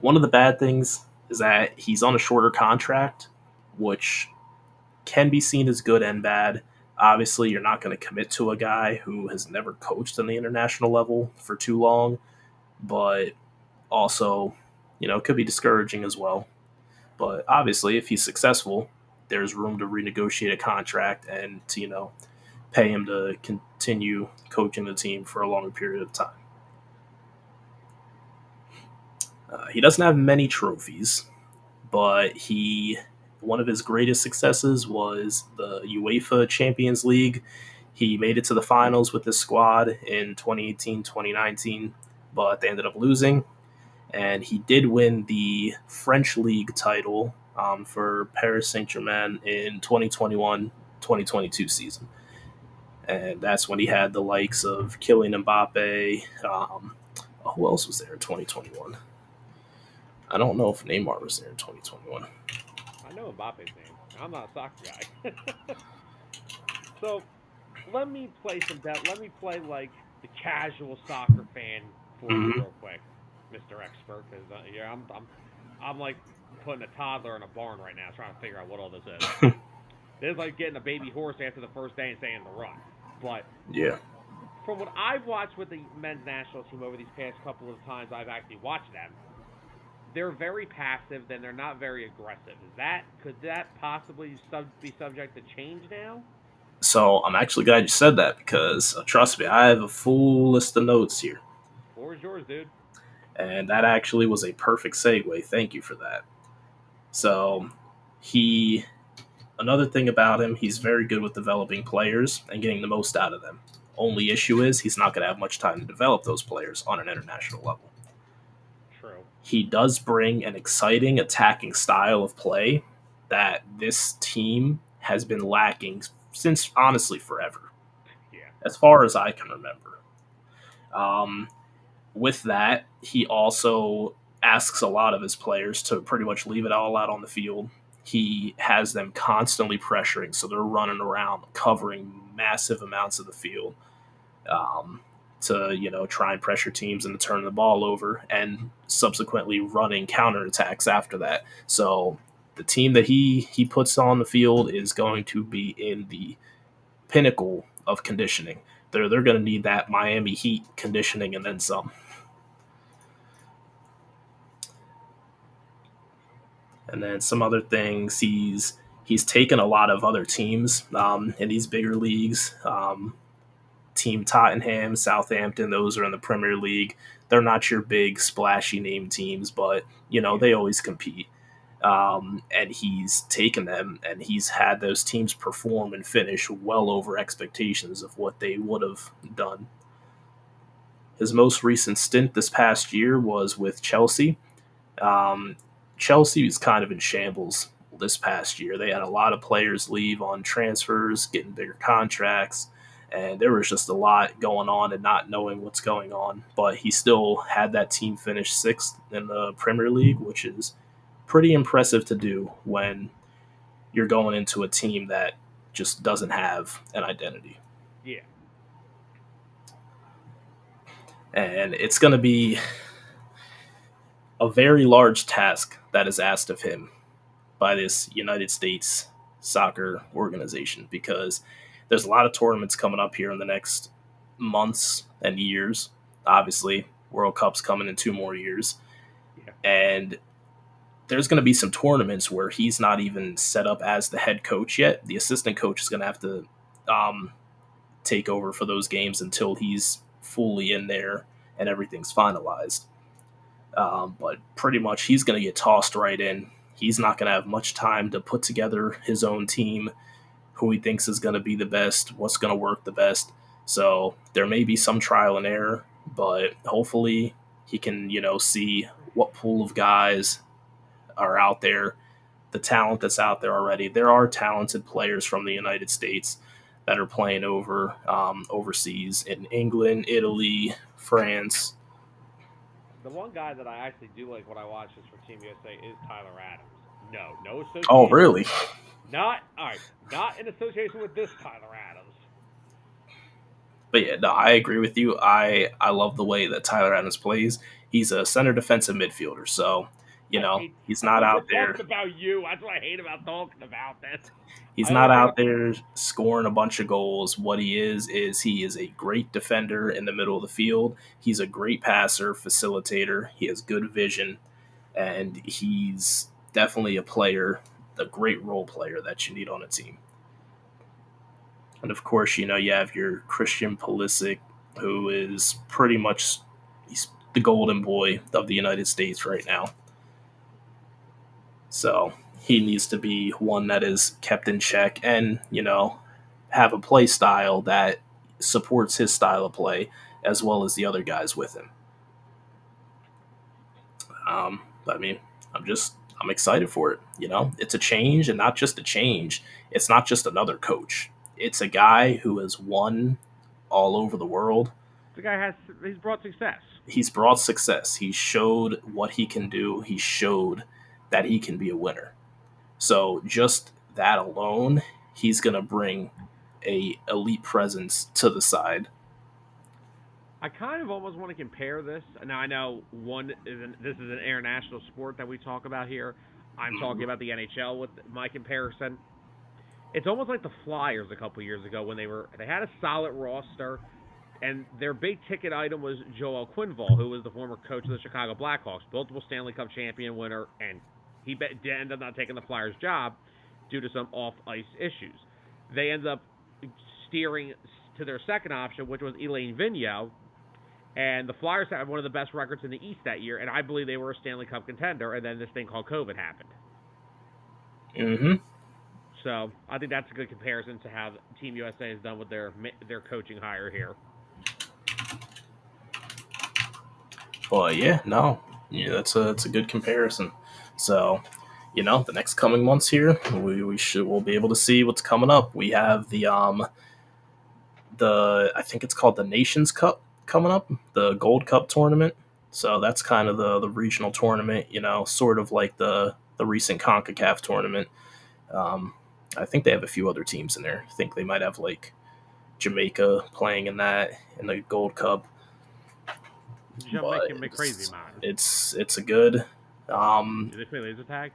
one of the bad things is that he's on a shorter contract, which can be seen as good and bad. Obviously, you're not going to commit to a guy who has never coached on the international level for too long, but also, it could be discouraging as well. But obviously, if he's successful, there's room to renegotiate a contract and to, pay him to continue coaching the team for a longer period of time. He doesn't have many trophies, but one of his greatest successes was the UEFA Champions League. He made it to the finals with his squad in 2018, 2019, but they ended up losing. And he did win the French League title for Paris Saint-Germain in 2021-2022 season. And that's when he had the likes of Kylian Mbappe. Who else was there in 2021? I don't know if Neymar was there in 2021. I know Mbappe's name. I'm not a soccer guy. So let me play some bet. Let me play like the casual soccer fan for you Mm-hmm. real quick, Mister Expert, because yeah, I'm like putting a toddler in a barn right now, trying to figure out what all this is. This is like getting a baby horse after the first day and saying the run. But Yeah. from what I've watched with the men's national team over these past couple of times I've actually watched them, they're very passive. Then they're not very aggressive. Could that possibly be subject to change now? So I'm actually glad you said that because trust me, I have a full list of notes here. Floor is yours, dude. And that actually was a perfect segue. Thank you for that. So he another thing about him, he's very good with developing players and getting the most out of them. Only issue is he's not going to have much time to develop those players on an international level. True. He does bring an exciting attacking style of play that this team has been lacking since honestly forever, Yeah. as far as I can remember. Um, with that, he also asks a lot of his players to pretty much leave it all out on the field. He has them constantly pressuring, so they're running around covering massive amounts of the field um, to try and pressure teams into turning the ball over and subsequently running counterattacks after that. So the team that he puts on the field is going to be in the pinnacle of conditioning. They're going to need that Miami Heat conditioning and then some. And then some other things, he's taken a lot of other teams in these bigger leagues. Team Tottenham, Southampton, those are in the Premier League. They're not your big splashy name teams, but Yeah. they always compete. And he's taken them and he's had those teams perform and finish well over expectations of what they would have done. His most recent stint this past year was with Chelsea. Um, Chelsea was kind of in shambles this past year. They had a lot of players leave on transfers, getting bigger contracts, and there was just a lot going on and not knowing what's going on. But he still had that team finish sixth in the Premier League, which is pretty impressive to do when you're going into a team that just doesn't have an identity. Yeah. And it's going to be a very large task that is asked of him by this United States soccer organization because there's a lot of tournaments coming up here in the next months and years. Obviously, World Cup's coming in 2 more years. Yeah. And there's going to be some tournaments where he's not even set up as the head coach yet. The assistant coach is going to have to um, take over for those games until he's fully in there and everything's finalized. But pretty much he's going to get tossed right in. He's not going to have much time to put together his own team, who he thinks is going to be the best, what's going to work the best. So there may be some trial and error, but hopefully He can, see what pool of guys are out there, the talent that's out there already. There are talented players from the United States that are playing overseas in England, Italy, France. The one guy that I actually do like when I watch this for Team USA is Tyler Adams. No Oh, association. really? Not all right. Not in association with this Tyler Adams. But yeah, no, I agree with you. I love the way that Tyler Adams plays. He's a center defensive midfielder, so I hate. he's I not feel like we're out there. talking about you. That's what I hate about talking about this. He's I not always hate. out there scoring a bunch of goals. What he is a great defender in the middle of the field. He's a great passer, facilitator. He has good vision, and he's definitely a great role player that you need on a team. And of course, you have your Christian Pulisic, who is pretty much he's the golden boy of the United States right now. So he needs to be one that is kept in check and, have a play style that supports his style of play as well as the other guys with him. I mean, I'm excited for it. It's a change, and not just a change. It's not just another coach. It's a guy who has won all over the world. The guy he's brought success. He's brought success. He showed what he can do. He showed that he can be a winner. So just that alone, he's gonna bring a elite presence to the side. I kind of almost want to compare this. Now I know this is an international sport that we talk about here. I'm talking about the NHL with my comparison. It's almost like the Flyers a couple years ago when they had a solid roster, and their big ticket item was Joel Quenneville, who was the former coach of the Chicago Blackhawks, multiple Stanley Cup champion winner, and he ended up not taking the Flyers' job due to some off-ice issues. They ended up steering to their second option, which was Elaine Vigneault, and the Flyers had one of the best records in the East that year, and I believe they were a Stanley Cup contender, and then this thing called COVID happened. Mm-hmm. So I think that's a good comparison to how Team USA has done with their coaching hire here. Well, yeah, no, yeah, that's a good comparison. So, the next coming months here, we'll be able to see what's coming up. We have the I think it's called the Nations Cup coming up, the Gold Cup tournament. So that's kind of the regional tournament, sort of like the recent CONCACAF tournament. Um, I think they have a few other teams in there. I think they might have like Jamaica playing in the Gold Cup. But Jamaican crazy man. it's a good. Do they play laser tag?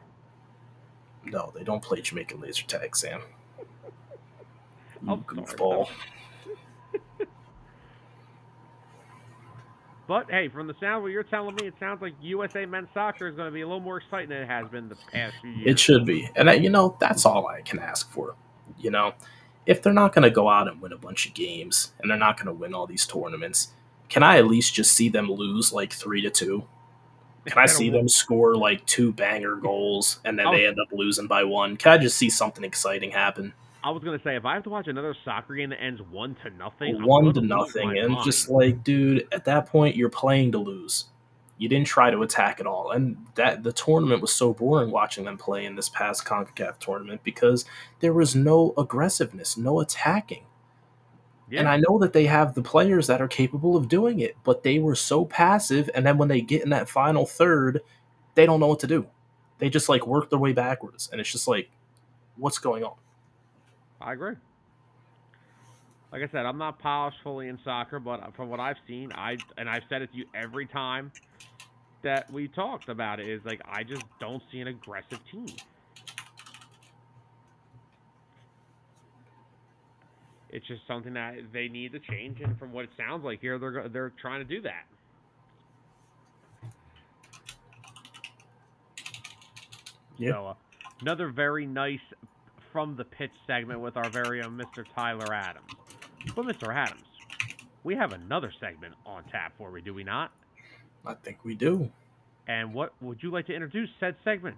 No, they don't play Jamaican laser tag, Sam. I'm Goofball. sorry. But hey, from the sound what you're telling me, it sounds like USA men's soccer is going to be a little more exciting than it has been the past few years. It should be, and that's all I can ask for. If they're not going to go out and win a bunch of games, and they're not going to win all these tournaments, can I at least just see them lose like 3-2? Can I see them score like 2 banger goals and then they end up losing by 1? Can I just see something exciting happen? I was gonna say if I have to watch another soccer game that ends 1-0, 1-0, and just like, dude, at that point you're playing to lose. You didn't try to attack at all, and that the tournament was so boring watching them play in this past CONCACAF tournament because there was no aggressiveness, no attacking. Yeah. And I know that they have the players that are capable of doing it, but they were so passive, and then when they get in that final third, they don't know what to do. They just like work their way backwards, and it's just like, what's going on? I agree. Like I said, I'm not polished fully in soccer, but from what I've seen, I've said it to you every time that we talked about it, is like I just don't see an aggressive team. It's just something that they need to change, and from what it sounds like here, they're trying to do that. Yeah. So another very nice from the pitch segment with our very own Mr. Tyler Adams. But Mr. Adams, we have another segment on tap for we, do we not? I think we do. And what would you like to introduce said segment?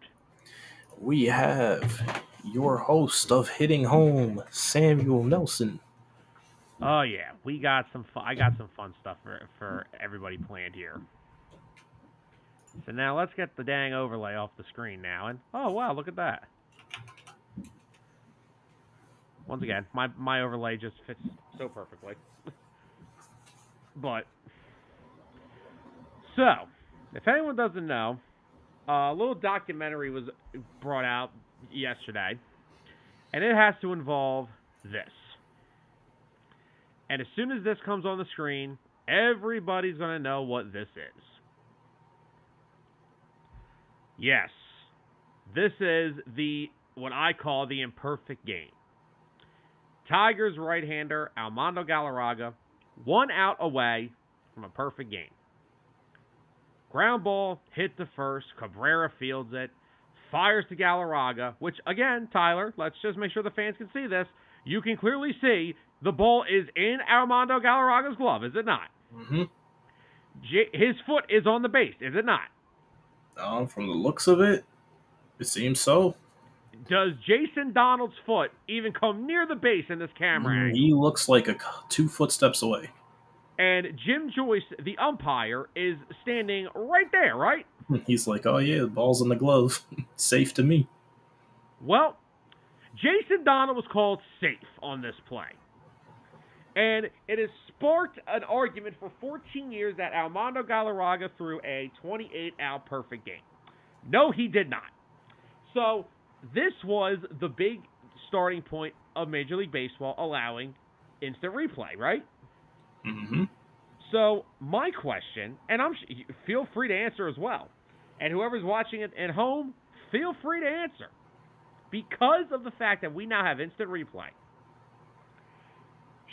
We have your host of Hitting Home, Samuel Nelson. Oh yeah, we got some. I got some fun stuff for everybody planned here. So now let's get the dang overlay off the screen now. And oh wow, look at that. Once again, my overlay just fits so perfectly. But so, if anyone doesn't know, a little documentary was brought out yesterday, and it has to involve this. And as soon as this comes on the screen, everybody's going to know what this is. Yes, this is what I call the imperfect game. Tigers right-hander Armando Galarraga, 1 out away from a perfect game. Ground ball hit to first. Cabrera fields it. Fires to Galarraga, which, again, Tyler, let's just make sure the fans can see this. You can clearly see the ball is in Armando Galarraga's glove, is it not? Mm-hmm. His foot is on the base, is it not? From the looks of it, it seems so. Does Jason Donald's foot even come near the base in this camera angle? He looks like 2 footsteps away. And Jim Joyce, the umpire, is standing right there, right? He's like, oh yeah, the ball's in the glove. Safe to me. Well, Jason Donald was called safe on this play. And it has sparked an argument for 14 years that Armando Galarraga threw a 28-out perfect game. No, he did not. So this was the big starting point of Major League Baseball allowing instant replay, right? Mm-hmm. So my question, and feel free to answer as well, and whoever's watching it at home, feel free to answer. Because of the fact that we now have instant replay,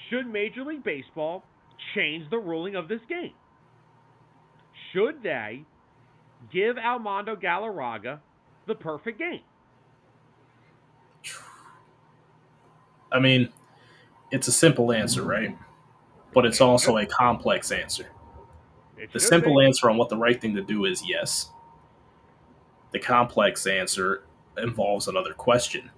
should Major League Baseball change the ruling of this game? Should they give Armando Galarraga the perfect game? I mean, it's a simple answer, right? But it's also a complex answer. The simple answer on what the right thing to do is yes. The complex answer involves another question.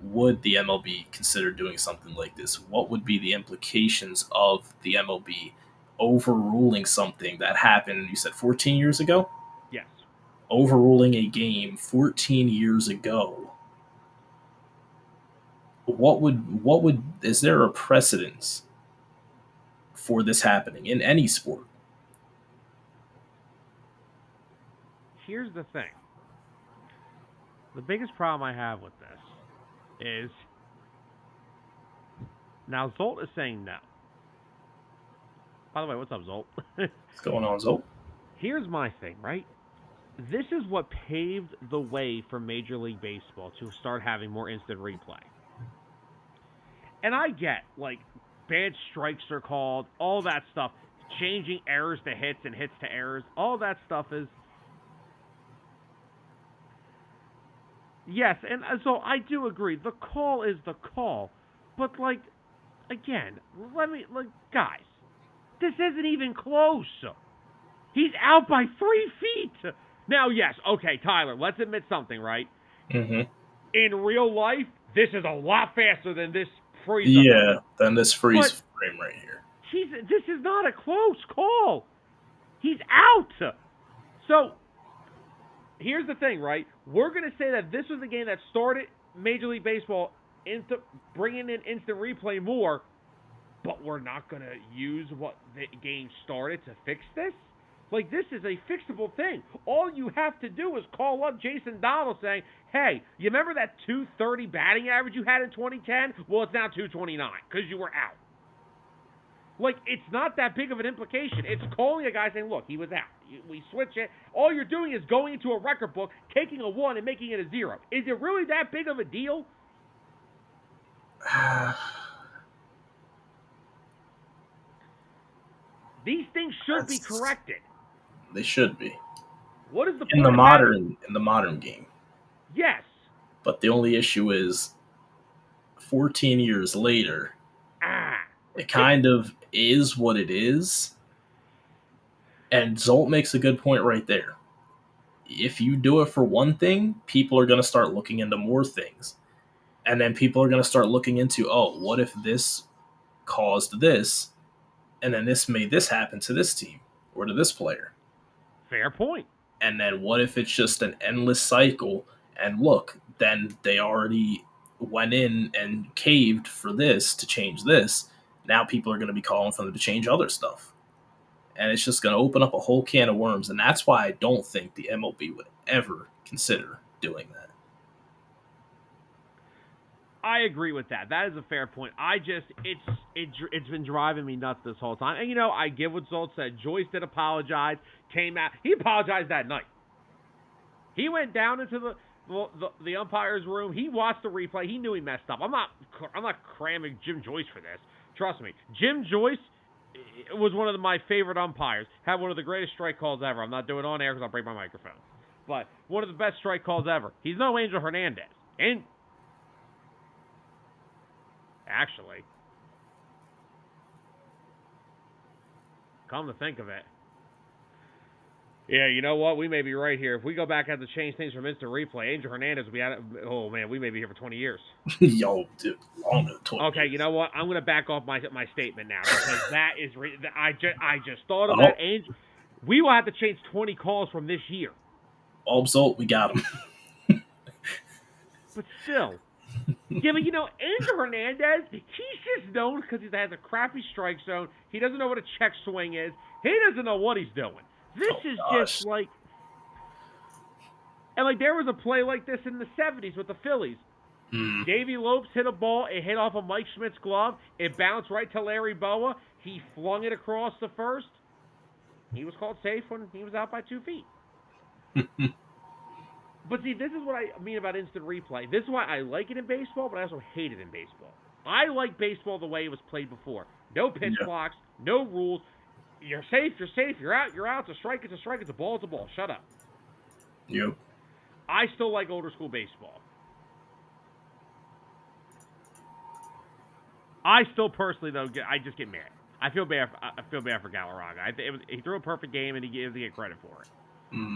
Would the MLB consider doing something like this? What would be the implications of the MLB overruling something that happened, you said 14 years ago? Yes. Overruling a game 14 years ago. Is there a precedence for this happening in any sport? Here's the thing. The biggest problem I have with this is now Zolt is saying no. By the way, what's up, Zolt? What's going on, Zolt? Here's my thing, right? This is what paved the way for Major League Baseball to start having more instant replay. And I get, like, bad strikes are called, all that stuff, changing errors to hits and hits to errors, all that stuff is... Yes, and so I do agree. The call is the call. But, like, again, guys, this isn't even close. He's out by 3 feet. Now, yes, okay, Tyler, let's admit something, right? Mm-hmm. In real life, this is a lot faster than this freeze. Yeah, than this freeze frame right here. This is not a close call. He's out. So, here's the thing, right? We're going to say that this was the game that started Major League Baseball into bringing in instant replay more, but we're not going to use what the game started to fix this? Like, this is a fixable thing. All you have to do is call up Jason Donald saying, hey, you remember that 230 batting average you had in 2010? Well, it's now 229 because you were out. Like, it's not that big of an implication. It's calling a guy saying, look, he was out. We switch it. All you're doing is going into a record book, taking a 1 and making it a 0. Is it really that big of a deal? These things should be corrected. They should be. What is the point in the modern game? Yes. But the only issue is 14 years later, it kind of is what it is. And Zolt makes a good point right there. If you do it for one thing, people are going to start looking into more things. And then people are going to start looking into, oh, what if this caused this? And then this made this happen to this team or to this player. Fair point. And then what if it's just an endless cycle? And look, then they already went in and caved for this to change this. Now people are going to be calling for them to change other stuff. And it's just going to open up a whole can of worms. And that's why I don't think the MLB would ever consider doing that. I agree with that. That is a fair point. It's been driving me nuts this whole time. And I give what Zolt said. Joyce did apologize. Came out. He apologized that night. He went down into the umpire's room. He watched the replay. He knew he messed up. I'm not cramming Jim Joyce for this. Trust me. Jim Joyce was one of my favorite umpires. Had one of the greatest strike calls ever. I'm not doing it on air because I'll break my microphone. But one of the best strike calls ever. He's no Angel Hernandez. And actually, come to think of it, yeah, you know what? We may be right here. If we go back and have to change things from instant replay, Angel Hernandez will be at it. Oh, man, we may be here for 20 years. Yo, dude, longer than 20 Okay, years. you know what? I'm going to back off my statement now because that is I just thought of that. Angel, we will have to change 20 calls from this year. Zolt, we got him. But still. Yeah, but Angel Hernandez, he's just known because he has a crappy strike zone. He doesn't know what a check swing is. He doesn't know what he's doing. This is just like... And, there was a play like this in the 70s with the Phillies. Davey Lopes hit a ball. It hit off of Mike Schmidt's glove. It bounced right to Larry Boa. He flung it across the first. He was called safe when he was out by 2 feet. But see, this is what I mean about instant replay. This is why I like it in baseball, but I also hate it in baseball. I like baseball the way it was played before. No pitch clocks, no rules. You're safe, you're out, it's a strike, it's a ball, it's a ball. Shut up. Yep. I still like older school baseball. I still personally, though, I just get mad. I feel bad for Galarraga. He threw a perfect game, and he doesn't get credit for it.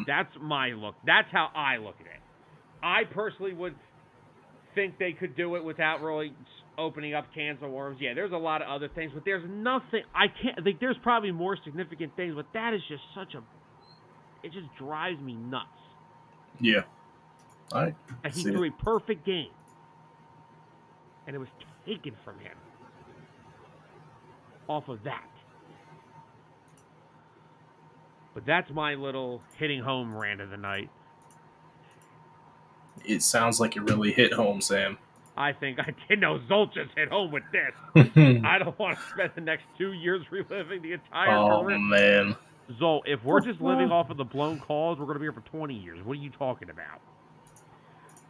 That's my look. That's how I look at it. I personally would think they could do it without really opening up cans of worms. Yeah, there's a lot of other things, but there's nothing. I think there's probably more significant things, but that is just it just drives me nuts. Yeah. He threw a perfect game, and it was taken from him off of that. But that's my little hitting home rant of the night. It sounds like it really hit home, Sam. I think I did know Zolt just hit home with this. I don't want to spend the next 2 years reliving the entire career. Oh, man. Zolt, if we're just living off of the blown calls, we're going to be here for 20 years. What are you talking about?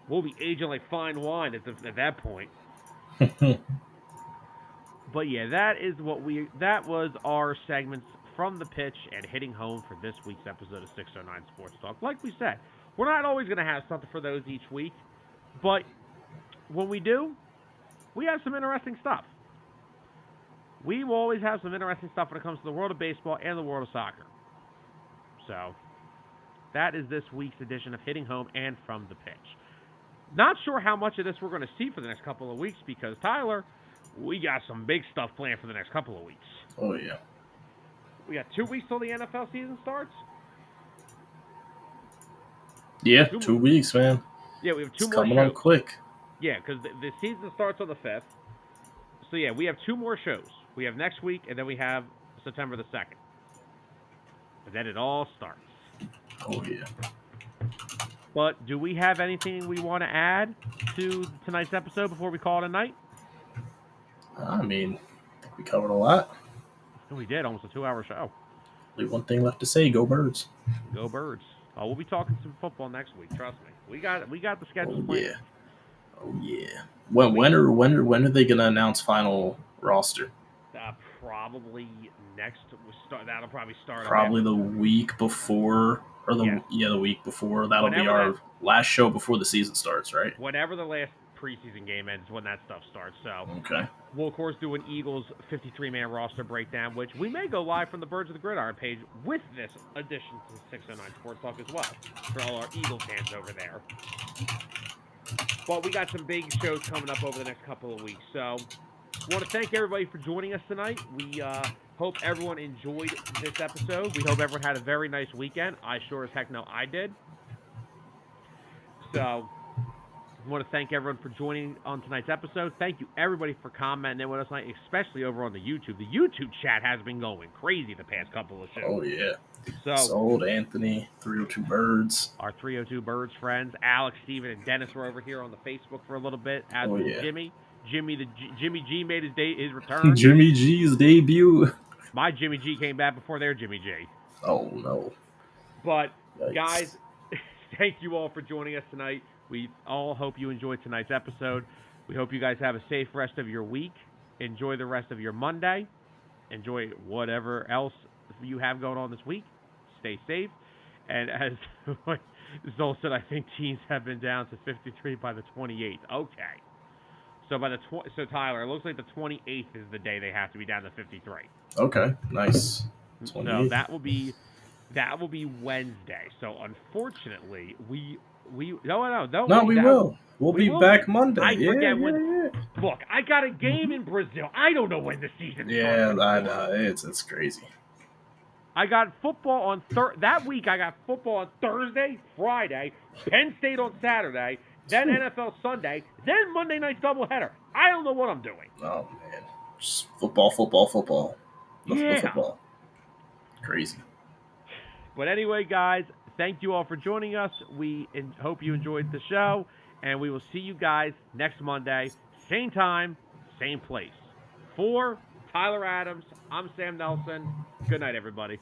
We'll be aging like fine wine at that point. But yeah, that was our segments from the pitch and hitting home for this week's episode of 609 Sports Talk. Like we said, we're not always going to have something for those each week, but when we do, we have some interesting stuff. We will always have some interesting stuff when it comes to the world of baseball and the world of soccer. So, that is this week's edition of Hitting Home and From the Pitch. Not sure how much of this we're going to see for the next couple of weeks because, Tyler, we got some big stuff planned for the next couple of weeks. Oh, yeah. We got 2 weeks till the NFL season starts. Yeah, 2 weeks, man. Yeah, we have 2 more coming shows. On quick. Yeah, because the season starts on the 5th. So, yeah, we have 2 more shows. We have next week, and then we have September the 2nd. And then it all starts. Oh, yeah. But do we have anything we want to add to tonight's episode before we call it a night? I mean, I think we covered a lot. We did, almost a 2-hour show. Only one thing left to say, go Birds. Go Birds. Oh, we'll be talking some football next week, trust me. We got the schedules planned. Yeah. Oh, yeah. When are they going to announce final roster? Probably next. That'll probably start. Probably the week before, or the week before. That'll be our last show before the season starts, right? Whenever the last preseason game ends, when that stuff starts. So okay. We'll of course do an Eagles 53-man roster breakdown, which we may go live from the Birds of the Gridiron page with this addition to 609 Sports Talk as well for all our Eagle fans over there. But we got some big shows coming up over the next couple of weeks. So I want to thank everybody for joining us tonight. We Hope everyone enjoyed this episode. We hope everyone had a very nice weekend. I sure as heck know I did. So, I want to thank everyone for joining on tonight's episode. Thank you, everybody, for commenting with us tonight, especially over on the YouTube. The YouTube chat has been going crazy the past couple of shows. Oh, yeah. So, Sold, Anthony, 302 Birds. Our 302 Birds friends, Alex, Steven, and Dennis were over here on the Facebook for a little bit, as was Jimmy. Jimmy G made his return. Jimmy G's debut. My Jimmy G came back before their Jimmy G. Oh, no. But, Yikes. guys, thank you all for joining us tonight. We all hope you enjoyed tonight's episode. We hope you guys have a safe rest of your week. Enjoy the rest of your Monday. Enjoy whatever else you have going on this week. Stay safe. And as Zol said, I think teams have been down to 53 by the 28th. Okay. So so Tyler, it looks like the 28th is the day they have to be down to 53. Okay, nice. 28th. So that will be Wednesday. So unfortunately, we will. We'll be back Monday. I forget when. Look, I got a game in Brazil. I don't know when the season starts. Yeah, I know. It's crazy. I got football on that week. I got football on Thursday, Friday, Penn State on Saturday, then NFL Sunday, then Monday night doubleheader. I don't know what I'm doing. Oh man, just football. Yeah. Football. Crazy. But anyway, guys, thank you all for joining us. We hope you enjoyed the show, and we will see you guys next Monday, same time, same place. For Tyler Adams, I'm Sam Nelson. Good night, everybody.